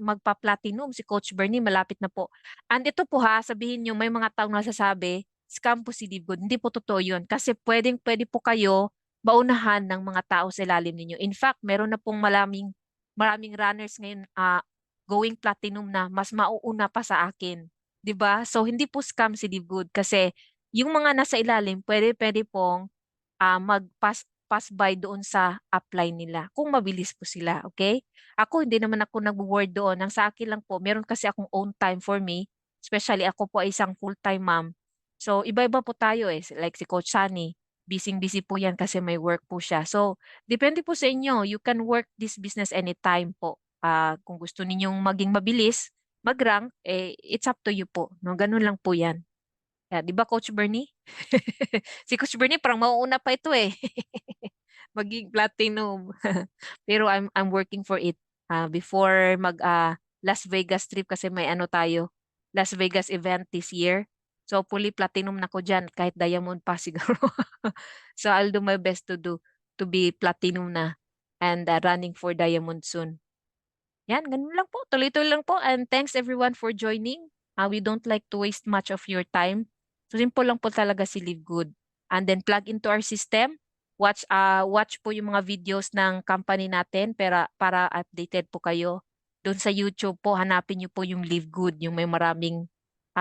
magpa-platinum. Si Coach Bernie, malapit na po. And ito po ha, sabihin nyo, may mga taong nasasabi, scam po si Live Good. Hindi po totoo yun. Kasi pwede po kayo baunahan ng mga tao sa ilalim ninyo. In fact, meron na pong maraming runners ngayon going platinum na mas mauuna pa sa akin. 'Di ba? So, hindi po scam si Live Good kasi yung mga nasa ilalim, pwede pong pass by doon sa upline nila kung mabilis po sila, okay? Ako, hindi naman ako nag-word doon. Ang sa akin lang po, meron kasi akong own time for me, especially ako po ay isang full-time mom. So, iba-iba po tayo eh. Like si Coach Sunny, busy-busy po yan kasi may work po siya. So, depende po sa inyo. You can work this business anytime po. Kung gusto ninyong maging mabilis, mag-rank, it's up to you po. No? Ganun lang po yan. Yeah, di ba Coach Bernie? Si Coach Bernie parang mauuna pa ito eh. Maging platinum. Pero I'm working for it. Before Las Vegas trip kasi may ano tayo, Las Vegas event this year. So fully platinum na ko diyan kahit diamond pa siguro. So I'll do my best to be platinum na and running for diamond soon. Yan, ganun lang po. Tuloy-tuloy lang po. And thanks everyone for joining. We don't like to waste much of your time. So simple lang po talaga si Live Good. And then plug into our system. Watch po yung mga videos ng company natin para updated po kayo. Doon sa YouTube po, hanapin niyo po yung Live Good, yung may maraming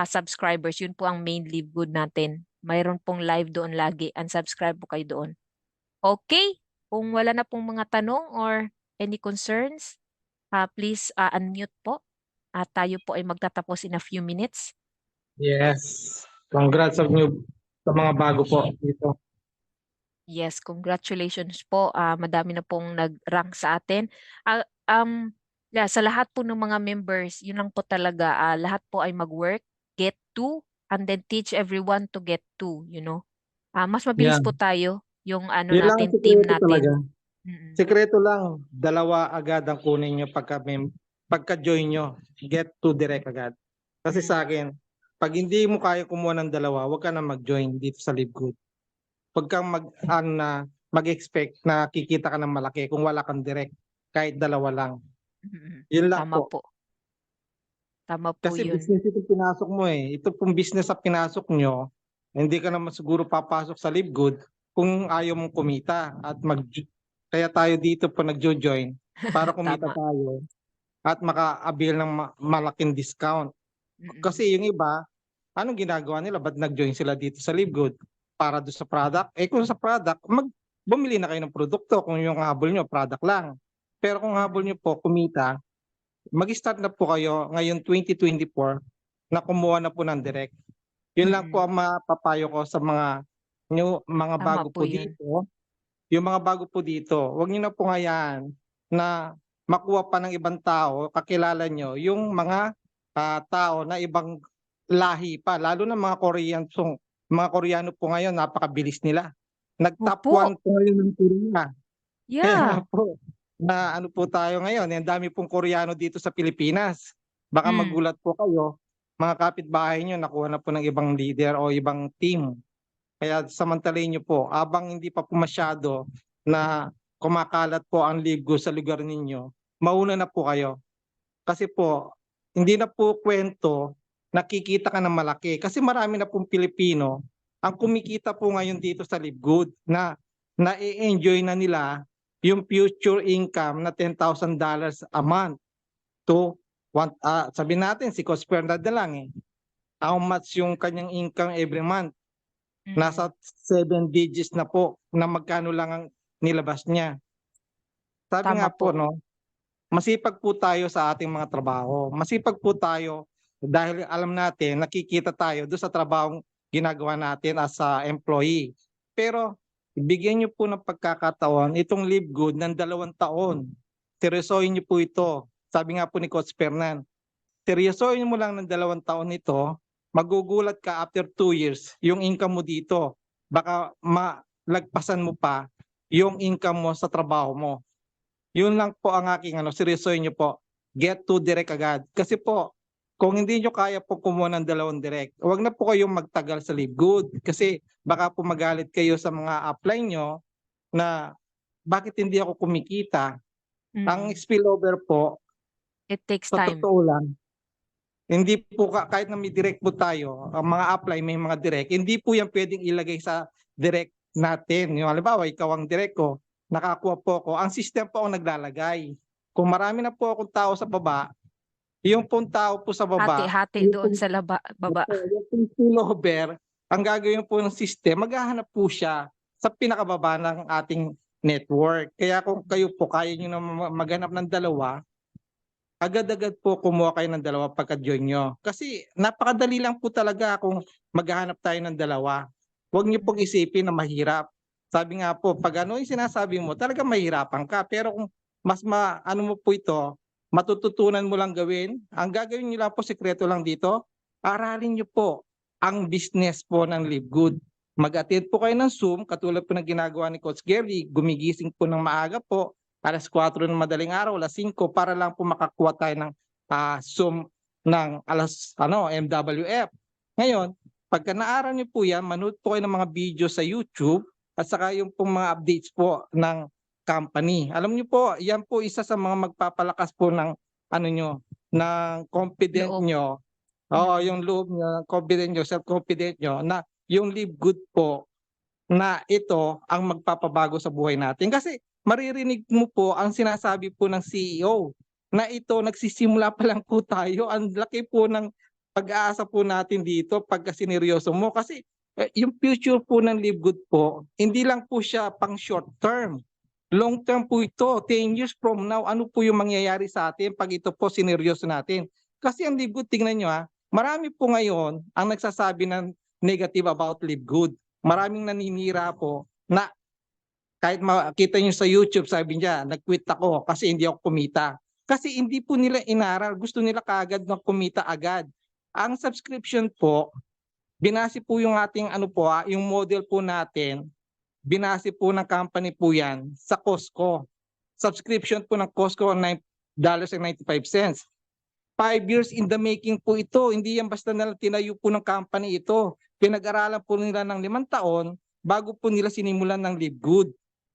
subscribers. Yun po ang main Live Good natin. Mayroon pong live doon lagi. Unsubscribe po kayo doon. Okay? Kung wala na pong mga tanong or any concerns, please unmute po. Tayo po ay magtatapos in a few minutes. Yes. Congrats sa mga bago po dito. Yes, congratulations po. Madami na pong nag-rank sa atin. Sa lahat po ng mga members, yun lang po talaga. Lahat po ay mag-work, get to, and then teach everyone to get to, you know. Mas mabilis Yeah. po tayo yung ano Yun lang ang natin, team sikreto natin. talaga. Mm-mm. Sikreto lang, 2 agad ang kunin nyo pagka-join nyo. Get to direct agad. Kasi sa akin, pag hindi mo kaya kumuha ng 2, huwag ka na mag-join dito sa Live Good. Huwag kang mag-expect na kikita ka ng malaki kung wala kang direct, kahit 2 lang. Mm-mm. Yun lang Tama po. po. Tama po Kasi yun. business ito pinasok mo eh. Ito pong business na pinasok nyo, hindi ka naman siguro papasok sa Live Good kung ayaw mong kumita at kaya tayo dito po nagjo-join para kumita Tama. tayo at maka-avail ng malaking discount. Mm-mm. Kasi yung iba, anong ginagawa nila? Ba't nag-join sila dito sa Live Good? Para doon sa product? Kung sa product, bumili na kayo ng produkto kung yung habol nyo, product lang. Pero kung habol nyo po, kumita, mag-start na po kayo ngayon 2024 na kumuha na po ng direct. Yun lang po ang mapapayo ko sa mga Tama bago po po yun. dito. Yung mga bago po dito, huwag niyo na po hayaan na makuha pa ng ibang tao, kakilala nyo, yung mga tao na ibang lahi pa, lalo na mga Koreano po ngayon, napakabilis nila. Nag-top Opo. 1 po ngayon ng Korea. Kaya nga Yeah. po, na ano po tayo ngayon, ang dami pong Koreano dito sa Pilipinas. Baka magulat po kayo, mga kapitbahay nyo, nakuha na po ng ibang leader o ibang team. Kaya samantalahin nyo po, abang hindi pa po masyado na kumakalat po ang Live Good sa lugar ninyo, mauna na po kayo. Kasi po, hindi na po kwento, nakikita ka ng malaki. Kasi marami na pong Pilipino ang kumikita po ngayon dito sa Live Good na na-enjoy na nila yung future income na $10,000 a month to sabihin natin si Coach Fernand na lang eh. How much yung kanyang income every month? Nasa 7 digits na po na magkano lang ang nilabas niya. Sabi Tama nga po, po. no, masipag po tayo sa ating mga trabaho. Masipag po tayo dahil alam natin, nakikita tayo doon sa trabahong ginagawa natin as a employee. Pero bigyan niyo po ng pagkakataon itong Live Good ng 2 taon. Seryosohin niyo po ito. Sabi nga po ni Coach Fernan, seryosohin mo lang ng 2 taon ito, magugulat ka after 2 years, yung income mo dito, baka malagpasan mo pa yung income mo sa trabaho mo. Yun lang po ang aking seryosohin niyo po. Get to direct agad. Kasi po, kung hindi nyo kaya po kumuha ng 2 direct, huwag na po kayong magtagal sa Live Good. Kasi baka po magalit kayo sa mga upline nyo na bakit hindi ako kumikita. Ang spillover po, It takes sa time. totoo lang, hindi po kahit na may direct po tayo, ang mga upline may mga direct, hindi po yan pwedeng ilagay sa direct natin. Yung halimbawa, ikaw ang direct ko, nakakuha po ako, ang system po ang naglalagay. Kung marami na po akong tao sa baba, yung pong tao po sa baba, Hati-hati doon sa baba. yung pong spillover, ang gagawin po ng system, maghahanap po siya sa pinakababa ng ating network. Kaya kung kayo po kaya nyo na maghanap ng 2, agad-agad po kumuha kayo ng 2 pagka-join nyo. Kasi napakadali lang po talaga kung maghahanap tayo ng 2. Huwag niyo pong isipin na mahirap. Sabi nga po, pag ano yung sinasabi mo, talaga mahirapan ka. Pero kung mas ano mo po ito, matututunan mo lang gawin. Ang gagawin niyo lang po, sekreto lang dito, aralin niyo po ang business po ng Live Good. Mag-attend po kayo ng Zoom, katulad po ng ginagawa ni Coach Gary, gumigising po ng maaga po, alas 4 ng madaling araw, alas 5, para lang po makakuha tayo ng Zoom ng MWF. Ngayon, pagka naaral niyo po yan, manood po kayo ng mga video sa YouTube at saka yung pong mga updates po ng company. Alam niyo po, yan po isa sa mga magpapalakas po ng ng confidence Loob. nyo. Oo, yung loob nyo, confidence nyo, self-confidence nyo, na yung Live Good po, na ito ang magpapabago sa buhay natin. Kasi maririnig mo po ang sinasabi po ng CEO na ito, nagsisimula pa lang po tayo. Ang laki po ng pag-aasa po natin dito pagka sineryoso mo. Kasi yung future po ng Live Good po, hindi lang po siya pang short term. Long term po ito. 10 years from now, ano po yung mangyayari sa atin pag ito po sineryoso natin? Kasi ang Live Good, tingnan nyo marami po ngayon ang nagsasabi ng negative about Live Good. Maraming naninira po na kahit makita nyo sa YouTube, sabi niya, nag-quit ako kasi hindi ako kumita. Kasi hindi po nila inaral, gusto nila kaagad na kumita agad. Ang subscription po, binase po yung ating yung model po natin, binase po ng company po yan sa Costco. Subscription po ng Costco, $9.95. 5 years in the making po ito. Hindi yan basta na tinayo po ng company ito. Pinag-aralan po nila ng 5 taon bago po nila sinimulan ng Live Good.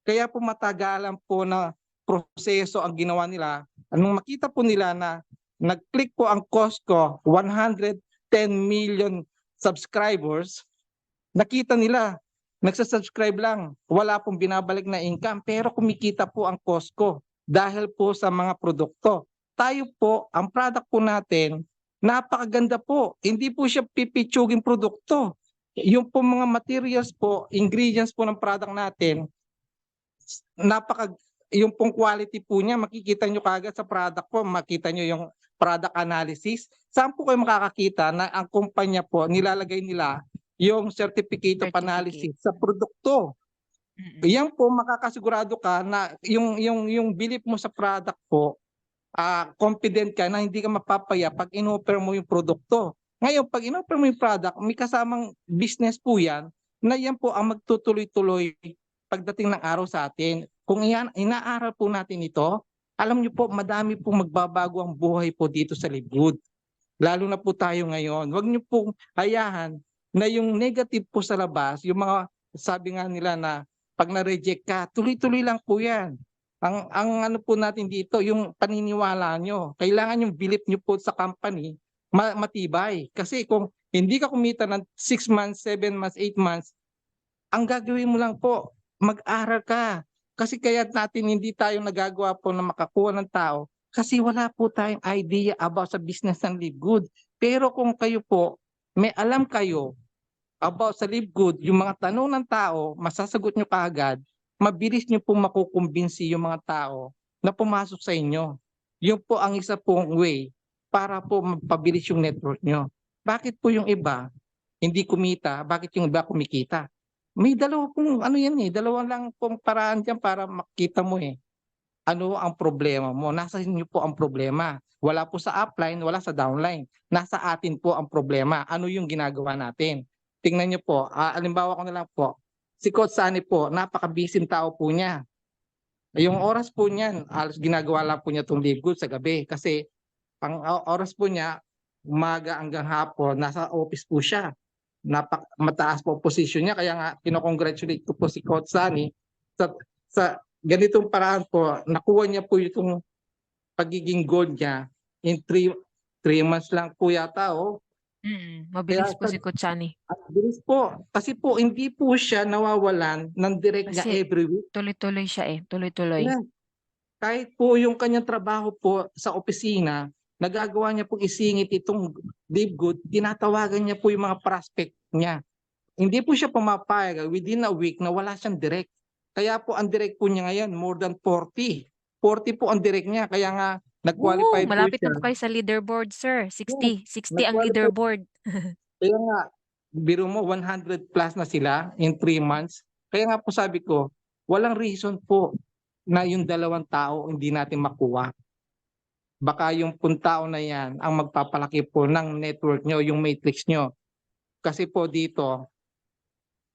Kaya po matagalan po na proseso ang ginawa nila. Anong makita po nila na nag-click po ang Costco, 110 million subscribers, nakita nila, nagsasubscribe lang, wala pong binabalik na income, pero kumikita po ang Costco dahil po sa mga produkto. Tayo po, ang product po natin, napakaganda po. Hindi po siya pipitsuging produkto. Yung po mga materials po, ingredients po ng product natin, yung pong quality po niya, makikita nyo kagad sa product po, makita nyo yung product analysis. Saan po kayo makakakita na ang kumpanya po, nilalagay nila yung certificate of analysis sa produkto. Yan po, makakasigurado ka na yung belief mo sa product po, confident ka na hindi ka mapapaya pag in-offer mo yung produkto. Ngayon, pag in-offer mo yung product, may kasamang business po yan, na yan po ang magtutuloy-tuloy pagdating ng araw sa atin. Kung inaaral po natin ito, alam niyo po, madami po magbabago ang buhay po dito sa Live Good. Lalo na po tayo ngayon. Huwag niyo po hayahan na yung negative po sa labas, yung mga sabi nga nila na pag na-reject ka, tuloy-tuloy lang po yan. Ang ano po natin dito, yung paniniwala nyo. Kailangan yung belief nyo po sa company matibay. Kasi kung hindi ka kumita ng 6 months, 7 months, 8 months, ang gagawin mo lang po, mag-aral ka. Kasi kaya natin hindi tayo nagagawa po na makakuha ng tao kasi wala po tayong idea about sa business ng Live Good. Pero kung kayo po, may alam kayo about sa Live Good, yung mga tanong ng tao, masasagot nyo kaagad, mabilis nyo po makukumbinsi yung mga tao na pumasok sa inyo. Yun po ang isa pong way para po mapabilis yung network nyo. Bakit po yung iba hindi kumita? Bakit yung iba kumikita? May dalawa pong dalawa lang pong paraan dyan para makita mo ano ang problema mo. Nasa inyo po ang problema. Wala po sa upline, wala sa downline. Nasa atin po ang problema. Ano yung ginagawa natin? Tingnan nyo po, alimbawa ko na lang po, si Coach Sunny po, napaka-busy tao po niya. Yung oras po niyan, halos ginagawa lang po niya itong Live Good sa gabi kasi oras po niya, umaga hanggang hapon, nasa office po siya. Mataas po posisyon niya, kaya nga kinocongratulate ko po si Coach Sunny sa ganitong paraan po, nakuha niya po itong pagiging goal niya in 3 months lang po yata. Mabilis Kaya po si Kutsani. at bilis po. Kasi po, hindi po siya nawawalan ng direct niya Kasi every week. tuloy-tuloy siya eh. Tuloy-tuloy. Yes. Kahit po yung kanyang trabaho po sa opisina, nagagawa niya pong isingit itong Live Good, tinatawagan niya po yung mga prospect niya. Hindi po siya pumapayag within a week na wala siyang direct. Kaya po ang direct po niya ngayon, more than 40. 40 po ang direct niya. Kaya nga, nag-qualify po Malapit siya. na po kayo sa leaderboard, sir. 60. 60 ang Nag-qualify. leaderboard. Kaya nga, biro mo 100 plus na sila in 3 months. Kaya nga po sabi ko, walang reason po na yung 2 tao hindi natin makuha. Baka yung tao na yan ang magpapalaki po ng network nyo, yung matrix nyo. Kasi po dito,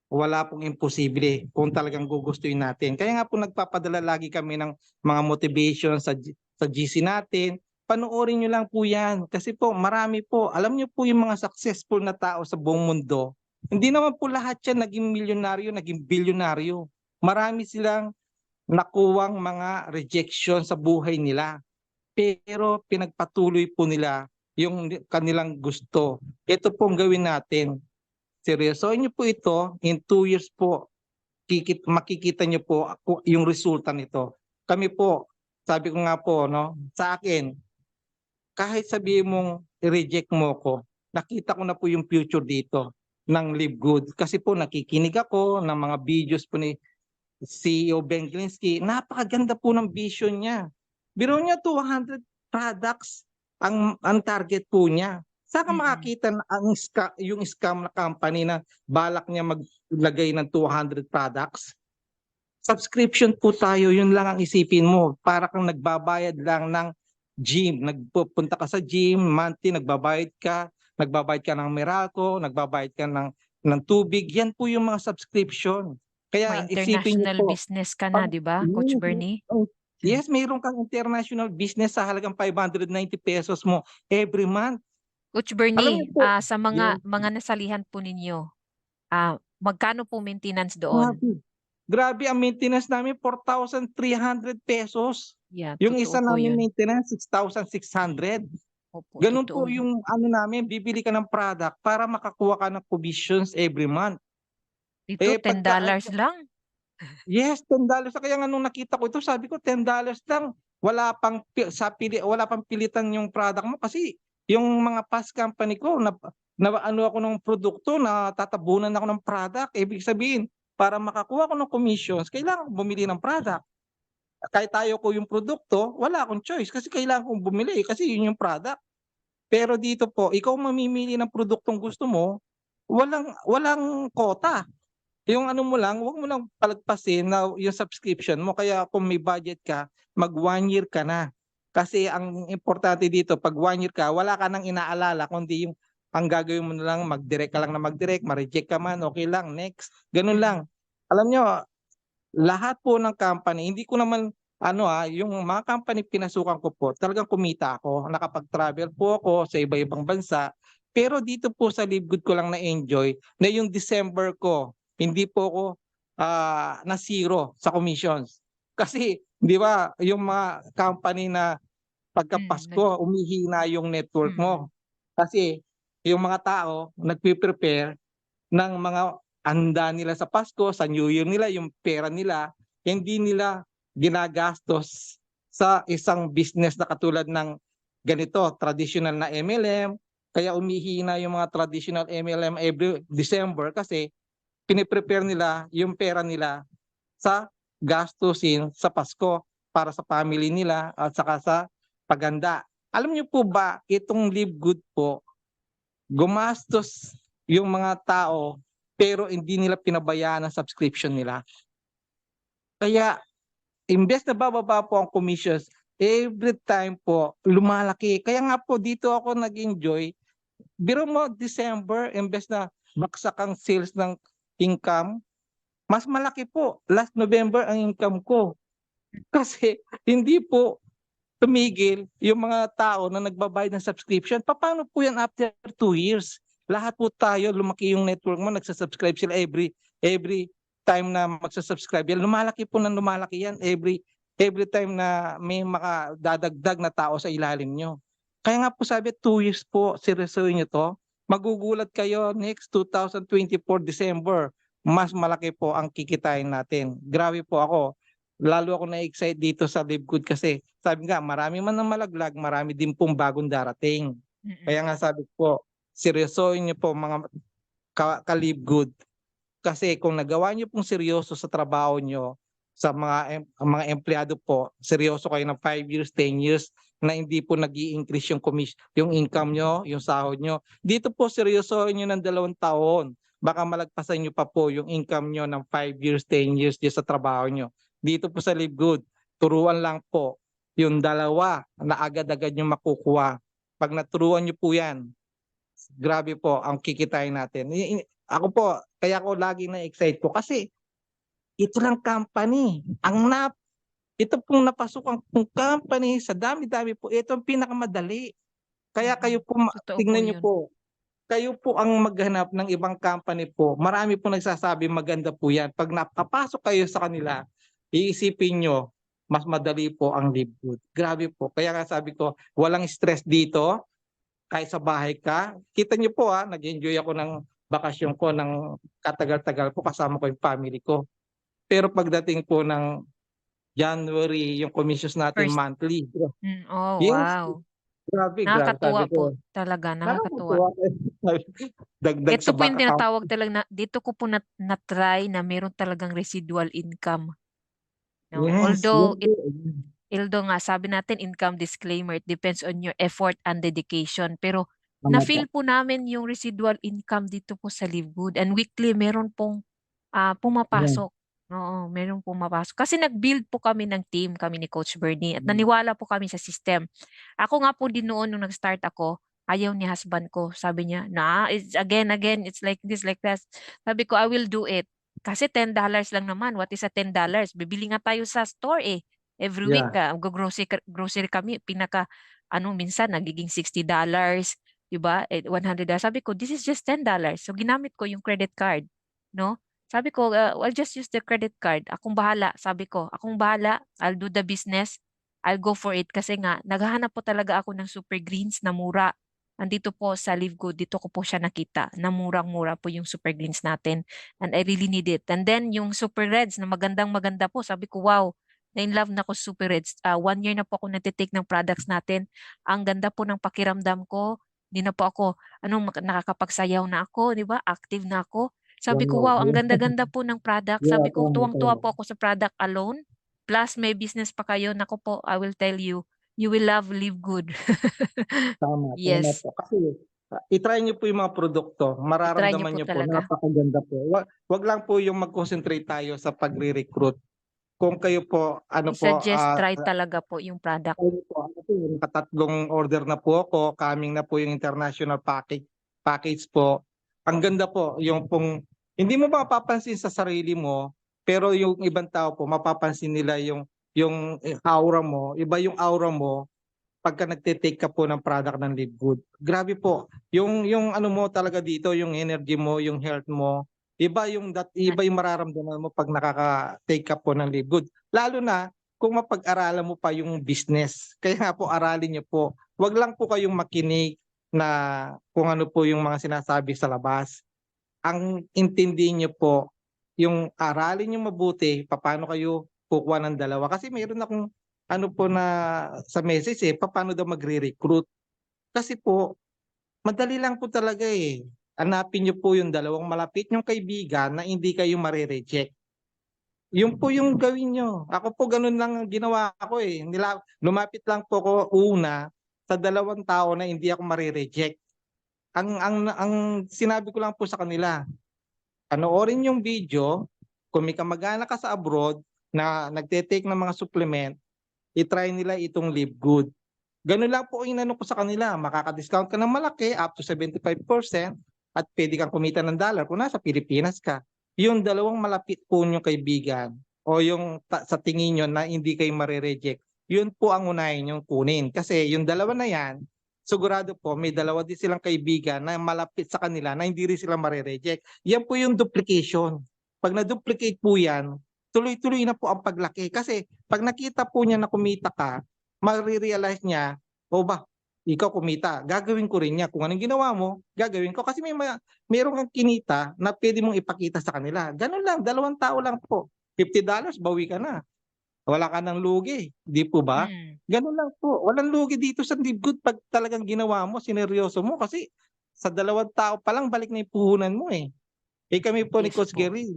wala pong imposible kung talagang gugustuhin natin. Kaya nga po nagpapadala lagi kami ng mga motivation sa GC natin. Panoorin nyo lang po yan. Kasi po marami po, alam nyo po yung mga successful na tao sa buong mundo. Hindi naman po lahat yan naging milyonaryo, naging bilyonaryo. Marami silang nakuwang mga rejection sa buhay nila. Pero pinagpatuloy po nila yung kanilang gusto. Ito pong gawin natin. Seryosohin niyo po ito, in 2 years po, makikita niyo po yung resulta nito. Kami po, sabi ko nga po, no, sa akin, kahit sabihin mong i-reject mo ko, nakita ko na po yung future dito ng Live Good. Kasi po nakikinig ako ng mga videos po ni CEO Ben Glinsky. Napakaganda po ng vision niya. Biro niya 200 products ang target po niya. Saan ka makakita na yung scam na company na balak niya maglagay ng 200 products? Subscription po tayo, yun lang ang isipin mo. Para kang nagbabayad lang ng gym. Nagpupunta ka sa gym, monthly, nagbabayad ka ng Meralco, nagbabayad ka ng tubig. Yan po yung mga subscription. Kaya May isipin niyo international po. business ka na, di ba, Coach Bernie? Yes, mayroon kang international business sa halagang 590 pesos mo every month. Coach Alam niyo Bernie, po, sa mga nasalihan po ninyo, magkano po maintenance doon? grabe ang maintenance namin, 4,300 pesos. Yeah, Yung totoo isa po namin yun. maintenance, 6,600. Opo, Ganun totoo po yun. yung ano namin, bibili ka ng product para makakuha ka ng commissions every month. Dito, $10 lang. Yes, $10. Kaya nga nung nakita ko ito, sabi ko $10 lang. Wala pang pilitan yung product mo kasi yung mga past company ko na ano ako ng produkto, na tatabunan ako ng product. Ibig sabihin, para makakuha ko ng commissions, kailangan bumili ng product. Kahit tayo ko yung produkto, wala akong choice kasi kailangan kong bumili kasi yun yung product. Pero dito po, ikaw mamimili ng produktong gusto mo, walang quota. Yung ano mo lang, wag mo lang palagpasin na yung subscription mo. Kaya kung may budget ka, mag 1 year ka na. Kasi ang importante dito, pag 1 year ka, wala ka nang inaalala, kundi yung ang gagawin mo na lang, mag-direct ka lang na mag-direct, ma-reject ka man, okay lang, next. Ganun lang. Alam nyo, lahat po ng company, hindi ko naman, yung mga company pinasukan ko po, talagang kumita ako. Nakapag-travel po ako sa iba-ibang bansa. Pero dito po sa Live Good ko lang na-enjoy na yung December ko, hindi po ako na zero sa commissions. Kasi, di ba, yung mga company na pagka Pasko, umihina yung network mo. Kasi yung mga tao nagpe-prepare ng mga handa nila sa Pasko, sa New Year nila, yung pera nila, hindi nila ginagastos sa isang business na katulad ng ganito, traditional na MLM. Kaya umihina yung mga traditional MLM every December kasi piniprepare nila yung pera nila sa gastusin sa Pasko para sa family nila at saka sa paganda. Alam niyo po ba, itong Live Good po, gumastos yung mga tao pero hindi nila pinabayaan ang subscription nila. Kaya imbes na bababa po ang commissions, every time po lumalaki. Kaya nga po dito ako nag-enjoy. Biro mo December, imbes na baksak ang sales ng income, mas malaki po last November ang income ko. Kasi hindi po tumigil yung mga tao na nagbabayad ng subscription. Paano po yan after 2 years? Lahat po tayo, lumaki yung network mo, nagsasubscribe sila every time na magsasubscribe yan. Lumalaki po ng lumalaki yan every time na may makadadagdag na tao sa ilalim nyo. Kaya nga po sabi, 2 years po, seryosohin nyo to. Magugulat kayo next 2024 December, mas malaki po ang kikitain natin. Grabe po ako. Lalo ako na-excite dito sa LiveGood kasi sabi nga, marami man ang malaglag, marami din pong bagong darating. Kaya nga sabi ko, seryosohin niyo po mga ka-LiveGood. Kasi kung nagawa niyo pong seryoso sa trabaho niyo, sa mga empleyado po, seryoso kayo ng 5 years, 10 years, na hindi po nag-i-increase yung income nyo, yung sahod nyo. Dito po seryosohin nyo ng 2 taon. Baka malagpasan nyo pa po yung income nyo ng 5 years, 10 years sa trabaho nyo. Dito po sa LiveGood, turuan lang po yung 2 na agad-agad nyo makukuha. Pag naturuan nyo po yan, grabe po ang kikitain natin. Ako po, kaya ako lagi na-excite po kasi ito lang company. Ito pong napasukan kong company sa dami-dami po. Ito ang pinakamadali. Kaya kayo po, Totoo po tingnan niyo yun. po, kayo po ang maghanap ng ibang company po. Marami po nagsasabi maganda po yan. Pag napapasok kayo sa kanila, iisipin nyo, mas madali po ang LiveGood. Grabe po. Kaya nga sabi ko, walang stress dito. Kahit sa bahay ka. Kita niyo po nag-enjoy ako ng bakasyon ko ng katagal-tagal po kasama ko yung family ko. Pero pagdating po ng January, yung commissions natin First. monthly. Oh, Yes, wow. grabe. Nakakatuwa Sabi po ko, talaga, nakakatuwa. nakakatuwa. Dagdag Ito sa po yung bank account. tinatawag talaga dito ko po na-try na meron talagang residual income. No? Yes, Although yes. nga sabi natin income disclaimer, it depends on your effort and dedication. Pero Tama po. na-feel po namin yung residual income dito po sa LiveGood and weekly meron pong pumapasok. Oo, meron pumapasok. Kasi nag-build po kami ng team, kami ni Coach Bernie, at naniwala po kami sa system. Ako nga po din noon nung nag-start ako, ayaw ni husband ko. Sabi niya, it's again, it's like this, like that. Sabi ko, I will do it. Kasi $10 lang naman. What is a $10? Bibili nga tayo sa store eh. Every week, Yeah. grocery kami, minsan nagiging $60, diba? $100. Sabi ko, this is just $10. So, ginamit ko yung credit card, no? Sabi ko, I'll just use the credit card. Akong bahala. Sabi ko, akong bahala. I'll do the business. I'll go for it. Kasi nga, naghahanap po talaga ako ng super greens na mura. Andito po sa LiveGood, dito ko po siya nakita na murang-mura po yung super greens natin. And I really need it. And then, yung super reds na magandang-maganda po. Sabi ko, wow, na-in-love na ako sa super reds. 1 year na po ako nagtitake ng products natin. Ang ganda po ng pakiramdam ko. Hindi na po ako, nakakapagsayaw na ako, di ba? Active na ako. Sabi ko, wow, ang ganda-ganda po ng product. Yeah, Sabi ko, tama, tuwang-tuwa tama. po ako sa product alone. Plus, may business pa kayo. Naku po, I will tell you, you will love LiveGood. Tama Yes, po. Kasi i-try niyo po yung mga produkto. i-try niyo Mararamdaman po niyo po, talaga. napakaganda po. Wag lang po yung mag-concentrate tayo sa pagre-recruit. Kung kayo po, I-suggest, try talaga po yung product. nakatatlong order na po ako, coming na po yung international package po. Ang ganda po, yung pong, hindi mo mapapansin sa sarili mo, pero yung ibang tao po, mapapansin nila yung aura mo, iba yung aura mo, pagka nagte-take ka po ng product ng LiveGood. Grabe po, yung ano mo talaga dito, yung energy mo, yung health mo, iba yung mararamdaman mo pag nakaka-take ka po ng LiveGood. Lalo na kung mapag-aralan mo pa yung business. Kaya nga po aralin niyo po. Wag lang po kayong makinig na kung ano po yung mga sinasabi sa labas. Ang intindihin niyo po, yung aralin niyo mabuti, paano kayo kukuha ng 2. Kasi mayroon akong ano po na sa message paano daw magre-recruit. Kasi po, madali lang po talaga eh. Hanapin niyo po yung 2 malapit niyong kaibigan na hindi kayo mare-reject. Yun po yung gawin nyo. Ako po ganun lang ang ginawa ko eh. Lumapit lang po ko una sa 2 tao na hindi ako mare-reject. Ang sinabi ko lang po sa kanila, panoorin yung video, kung may kamag-anak ka sa abroad na nagte-take ng mga supplement, i-try nila itong LiveGood. Ganun lang po ang inano ko sa kanila. Makaka-discount ka ng malaki up to 75% at pwede kang kumita ng dollar kung nasa Pilipinas ka. yung dalawang malapit po niyong kaibigan o yung sa tingin niyo na hindi kayo mare-reject, yun po ang unahin niyong kunin. Kasi yung dalawa na yan, sigurado po may dalawa din silang kaibigan na malapit sa kanila na hindi rin sila mare-reject. Yan po yung duplication. Pag na-duplicate po yan, tuloy-tuloy na po ang paglaki. Kasi pag nakita po niya na kumita ka, marirealize niya, o ba, ikaw kumita, gagawin ko rin niya. Kung anong ginawa mo, gagawin ko. Kasi meron kang kinita na pwede mong ipakita sa kanila. Ganun lang, dalawang tao lang po. $50, bawi ka na. Wala ka ng lugi, di po ba? Mm. Ganun lang po. Walang lugi dito sa Livegood pag talagang ginawa mo, sineryoso mo. Kasi sa dalawang tao pa lang, balik na yung puhunan mo eh. Kami po ni Yes Coach po. Gary,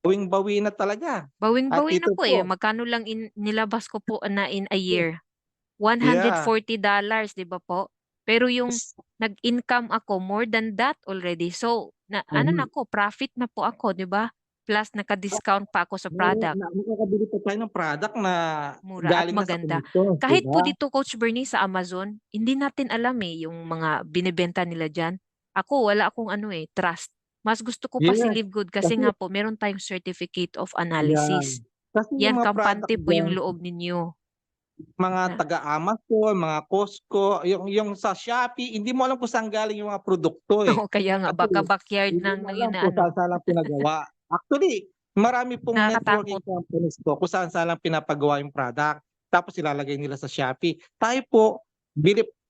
bawing-bawi na talaga. At Bawing-bawi na ito po eh. po, Magkano lang nilabas ko po na in a year? yeah. $140, di ba po? Pero yung nag-income ako more than that already. So, ano na ako, profit na po ako, di ba? Plus, naka-discount pa ako sa product. Nakakabili pa tayo ng product na Mura at galing na sa maganda. commission, di Kahit po ba? dito, Coach Bernie, sa Amazon, hindi natin alam eh, yung mga binibenta nila dyan. Ako, wala akong trust. Mas gusto ko pa si Yes, Live Good kasi kasi nga po, meron tayong certificate of yan. analysis. Kasi yung Yan, mga product kampante po yung diyan, loob ninyo. mga Na, taga-Amazon, mga Costco, yung sa Shopee, hindi mo alam kung saan galing yung mga produkto eh. Oo, kaya nga, Kasi baka backyard hindi ng mo yun alam na kung saan lang pinagawa. Actually, marami pong networking nakakatakot. companies ko kung saan lang pinapagawa yung product. Tapos ilalagay nila sa Shopee. Tayo po,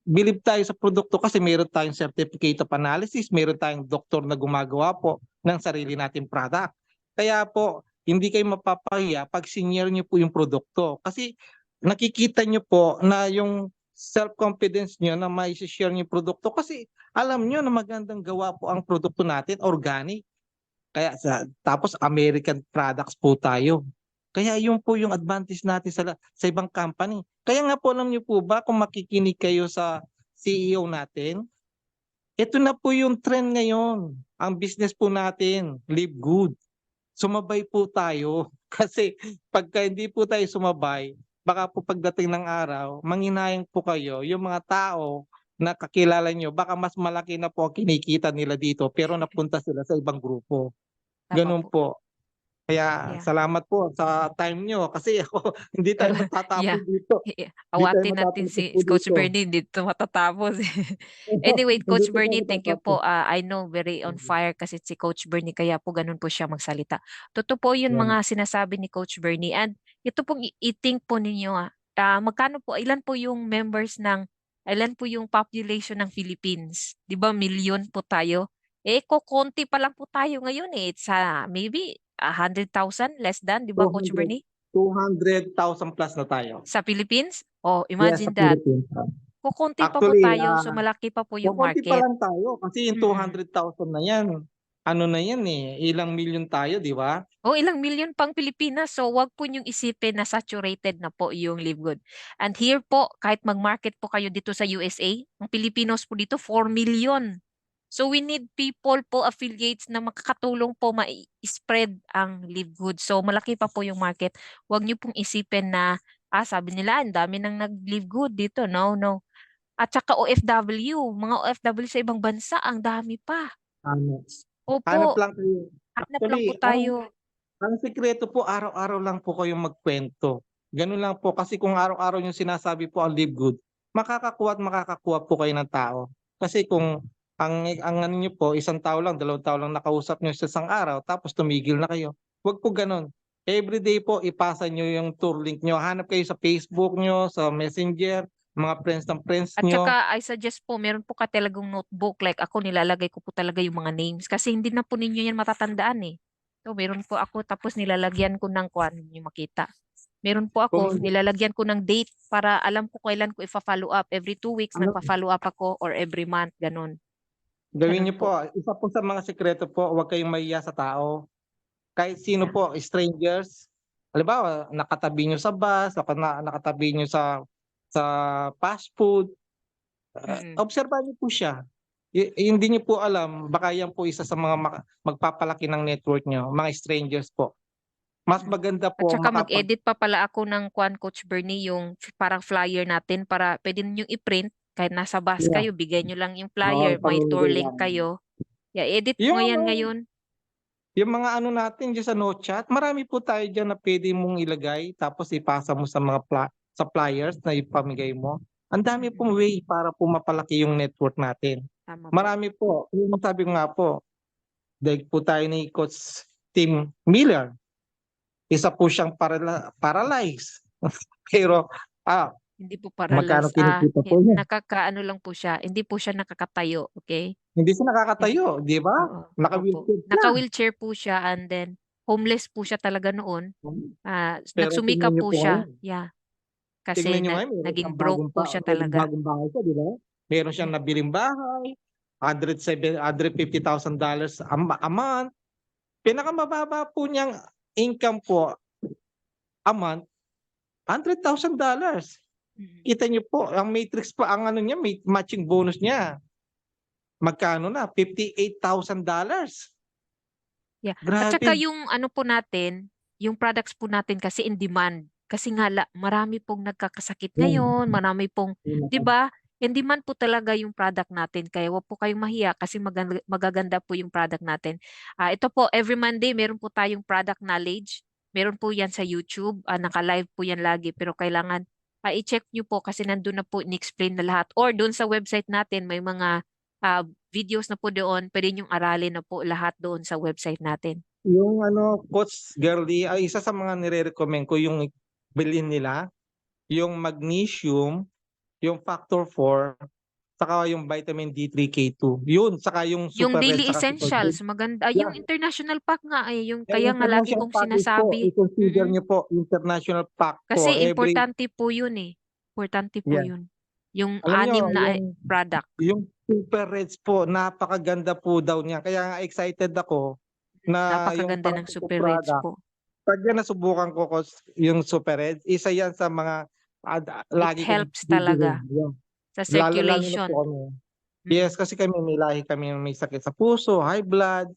bilib tayo sa produkto kasi meron tayong certificate of analysis, meron tayong doktor na gumagawa po ng sarili nating product. Kaya po, hindi kayo mapapahiya pag senior nyo po yung produkto. Kasi nakikita nyo po na yung self-confidence nyo na mai-share nyo yung produkto kasi alam nyo na magandang gawa po ang produkto natin, organic. Tapos American products po tayo. Kaya yun po yung advantage natin sa ibang company. Kaya nga po alam niyo po ba kung makikinig kayo sa CEO natin, ito na po yung trend ngayon. Ang business po natin, live good. Sumabay po tayo kasi pagka hindi po tayo sumabay, baka po pagdating ng araw, manghinayang po kayo yung mga tao na kakilala nyo, baka mas malaki na po ang kinikita nila dito pero napunta sila sa ibang grupo. Tama Gano'n po. po. Kaya Yeah. salamat po sa time niyo kasi ako hindi tayo matatapos Yeah. dito. Hindi tayo Awatin natin matatapos si po Coach dito. Bernie, dito matatapos. Anyway, Hindi Coach po tayo Bernie, thank you matatapos. po. I know very on fire kasi si Coach Bernie, kaya po ganun po siya magsalita. Totoo po yun Yan. mga sinasabi ni Coach Bernie. And ito pong i-think po ninyo, magkano po, ilan po yung ilan po yung population ng Philippines? Di ba, million po tayo? Konti pa lang po tayo ngayon eh. It's maybe 100,000 less than, di ba, Coach 200 Bernie? 200,000 plus na tayo. Sa Philippines? Oh, Yes, sa imagine that. Philippines. Kukunti pa po Actually, tayo, so malaki pa po yung konti pa market. lang tayo kasi yung Mm. 200,000 na yan, ano na yan eh, ilang million tayo, di ba? O ilang milyon pang Pilipinas, so wag po niyong isipin na saturated na po yung Live Good. And here po, kahit mag-market po kayo dito sa USA, ang Pilipinos po dito, 4 million. So we need people po, affiliates na makakatulong po ma-spread ang Live Good. So malaki pa po yung market. Wag niyo pong isipin na, sabi nila, ang dami nang nag-Live Good dito. No, no. At saka OFW, mga OFW sa ibang bansa, ang dami pa. Ano, hanap Opo, lang kayo. hanap lang po Actually, tayo. ang sikreto po, araw-araw lang po kayong magkwento. Ganun lang po, kasi kung araw-araw yung sinasabi po ang live good, makakakuha po kayo ng tao. Kasi kung ang ano nyo po, isang tao lang, dalawang tao lang nakausap nyo sa isang araw, tapos tumigil na kayo. Huwag po ganun. Everyday po, ipasa nyo yung tour link nyo. Hanap kayo sa Facebook nyo, sa Messenger, mga friends ng friends At nyo. saka, I suggest po, meron po ka talagang notebook. Like ako, nilalagay ko po talaga yung mga names. Kasi hindi na po ninyo yan matatandaan eh. So, meron po ako, tapos nilalagyan ko ng kuan, ninyo makita. Meron po ako, Kung nilalagyan ko ng date para alam ko kailan ko ifa-follow up. Every 2 weeks, ano, nagpa-follow up ako or every month, ganun. gawin Ganun nyo po, po. isa po sa mga sikreto po, huwag kayong mahiya sa tao. Kahit sino Yeah. po, strangers, halimbawa, nakatabi nyo sa bus, nakatabi nyo sa fast food, Mm-mm. obserbahan nyo po siya. Hindi nyo po alam, baka yan po isa sa mga magpapalaki ng network nyo, mga strangers po. Mas Mm. maganda At po saka mag-edit pa pala ako ng kuan, Coach Bernie, yung parang flyer natin para pwede ninyong i-print. Kahit nasa bus Yeah. kayo, bigay nyo lang yung flyer, may tour pamimigay link lang. kayo. Yeah, edit ko Yung nga yan ano, ngayon. Yung mga ano natin diyan sa no chat, marami po tayo diyan na pwede mong ilagay tapos ipasa mo sa mga suppliers na ipamigay mo. Ang dami pong way para po mapalaki yung network natin. Tama po. Marami po, yung sabi ko nga po, dahil po tayo ni Coach Tim Miller, isa po siyang paralyzed. Pero Hindi po magkano paralyzed. kinikita po niya? Nakakaano lang po siya. Hindi po siya nakakatayo. Okay? Hindi siya nakakatayo, di ba? Oo. Opo. Naka-wheelchair siya. Naka-wheelchair po siya and then homeless po siya talaga noon. Pero Nagsumikap tingnan niyo po po siya. ngayon. Yeah. Tingnan Kasi niyo ngayon, meron naging siyang broke po siya talaga. bagong bahay siya, di ba? Meron siyang nabiling bahay, $150,000 a month. Pinakamababa po niyang income po a month, $100,000. Kita niyo po, ang matrix pa, ang ano niya, may matching bonus niya. Magkano na? $58,000. Yeah. At Grabe. saka yung ano po natin, yung products po natin kasi in demand. Kasi nga marami pong nagkakasakit ngayon, marami pong, 'di ba? In demand po talaga yung product natin. Kaya wag po kayong mahiya kasi magaganda po yung product natin. Ito po, every Monday meron po tayong product knowledge. Meron po yan sa YouTube. Naka-live po yan lagi. Pero kailangan i-check nyo po kasi nandun na po in-explain na lahat. Or doon sa website natin, may mga videos na po doon. Pwede nyong aralin na po lahat doon sa website natin. Yung ano, Coach Girlie, ay isa sa mga nire-recommend ko yung bilhin nila, yung magnesium, yung factor 4, saka yung vitamin D3K2. Yun, saka yung Yung super red, daily saka super essentials, good. maganda. Yung international pack nga yung Yung kaya nga lagi international kong package po, sinasabi. i-consider niyo po, international pack po. Kasi importante po yun Importante po Yeah. yun. Yung Alam niyo, 6 na product. yung super reds po, napakaganda po daw niya. Kaya nga excited ako na yung Napakaganda ng parating po Super Reds product. po. Pag yan nasubukan ko yung super reds, isa yan sa mga lagi kong helps bibilhin. talaga Yeah. sa Lalo na circulation. po kami. Yes, kasi kami may lahi kami may sakit sa puso, high blood.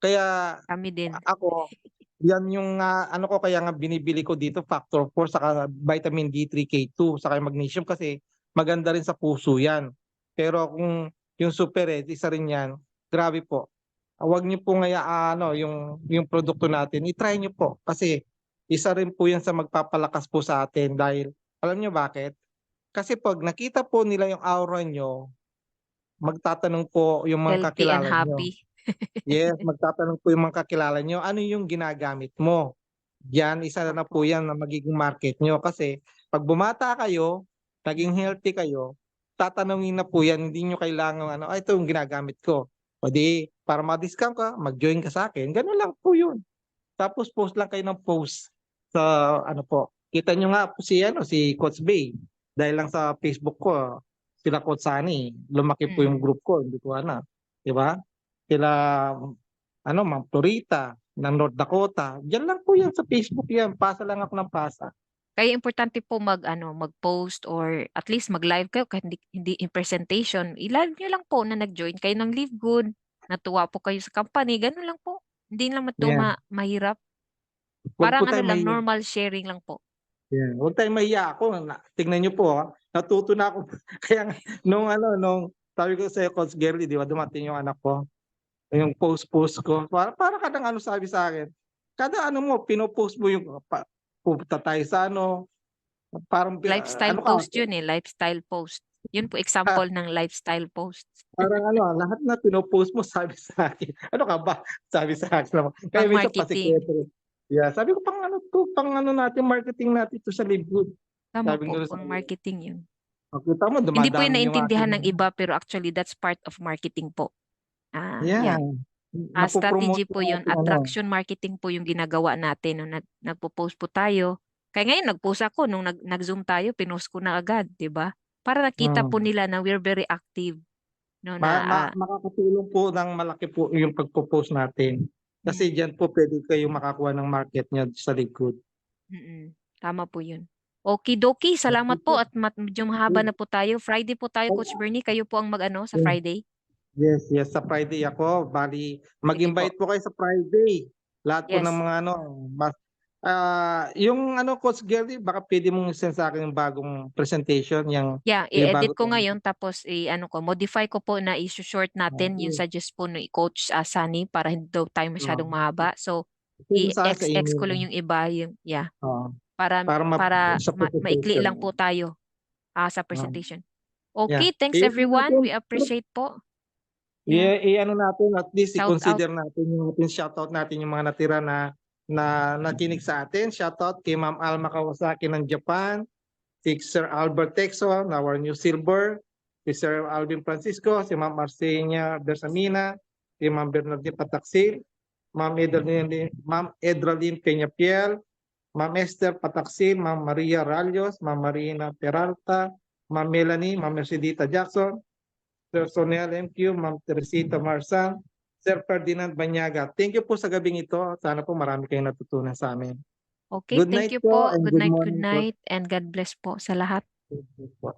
Kaya Kami din. ako, yan yung ano ko, kaya nga binibili ko dito factor 4 saka vitamin D3K2 saka yung magnesium kasi maganda rin sa puso yan. Pero kung yung super red, isa rin yan, grabe po. Huwag niyo po yung produkto natin, i-try niyo po kasi isa rin po yan sa magpapalakas po sa atin dahil alam niyo bakit? Kasi pag nakita po nila yung aura niyo, magtatanong po yung mga Healthy and kakilala niyo. happy. Yes, magtatanong po yung mga kakilala niyo, ano yung ginagamit mo? Yan, isa na po yan na magiging market niyo kasi pag bumata kayo, naging healthy kayo, tatanungin na po yan, hindi niyo kailangan ito yung ginagamit ko. O di, para ma-discount ka, mag-join ka sa akin. Ganun lang po yun. Tapos post lang kayo ng post sa po. Kita niyo nga po si Coach Bay. Dahil lang sa Facebook ko, sila Coach Sunny, lumaki po yung group ko, hindi ko di ba? Sila Ma'am Florita ng North Dakota. Diyan lang po yan sa Facebook yan. Pasa lang ako ng pasa. Kaya importante po mag-post or at least mag-live kayo kahit hindi in presentation. I-live nyo lang po na nag-join kayo ng Live Good. Natuwa po kayo sa company. Ganun lang po. Hindi naman ito Yeah. mahirap. Huwag Parang po tayo mahiya. normal sharing lang po. Yeah. Huwag tayong mahiya ako. Tingnan niyo po, natuto na ako. Kaya nung sabi ko sa Coach Gerly, di ba, dumating yung anak ko. Yung post ko. Para kadang sabi sa akin. Kada pinopost mo yung pupunta tayo sa parang Lifestyle post yun lifestyle post. Yun po example ng lifestyle post. Parang lahat na pinopost mo sabi sa akin. Ano ka ba? Sabi sa akin naman. Kaya minsan Pang-marketing. Yeah, sabi ko pang natin, marketing natin to sa Live Good. Tama Sabi po, ko sa pang-marketing yun. Kita mo, Hindi po yun dumadami yung naintindihan ng ating iba pero actually that's part of marketing po. Yeah. Yan. Napopromote Strategy po yun. natin, Attraction marketing po yung ginagawa natin. Nung nagpo-post po tayo. Kaya ngayon, nag-post ako. Nung nag-zoom tayo, pinost ko na agad. Diba? Para nakita po nila na we're very active. No, makakatulong po ng malaki po yung pagpo-post natin. Kasi diyan po pwede kayo makakuha ng market niya sa Live Good. Tama po yun. Okidoki, salamat po at medyo mahaba na po tayo. Friday po tayo, Coach Bernie. Kayo po ang sa Friday. Yes, sa Friday ako. Bali, mag-invite po kayo sa Friday. Lahat po ng mga Yung ano, Coach Gerly, baka pwede mong send sa akin yung bagong presentation, yung Yeah, may i-edit bago ko tayong ngayon tapos ano ko, modify ko po na i-short natin yung oo, suggest po ni Coach Sunny para hindi daw tayo masyadong oo. mahaba. So, Send mo sa akin sa i-XX email ko mo. lang yung iba, yung, yeah, Oo, para para sa maikli presentation. lang po tayo sa Oo, presentation. yeah. Okay, thanks I-ano everyone. natin, We appreciate po. Yeah, i-ano natin, at least shout out. i-consider natin yung ating shoutout natin yung mga natira na nakinig sa atin. Shoutout kay Ma'am Alma Kawasaki ng Japan, si Sir Albert Texon, our new silver, si Sir Alvin Francisco, si Ma'am Arsenia Bersamina, si Ma'am Bernardine Pataksil, Ma'am Edralyn Peñapiel, Ma'am Esther Pataksil, Ma'am Maria Ralios, Ma'am Marina Peralta, Ma'am Melanie, Ma'am Mercedita Jackson, Sir Sonel MQ, Ma'am Teresita Marsan, Sir Ferdinand Banyaga. Thank you po sa gabing ito. Sana po marami kayong natutunan sa amin. Okay, Good thank night you po po. and Good good night, morning po. and God bless po sa lahat. Thank you po.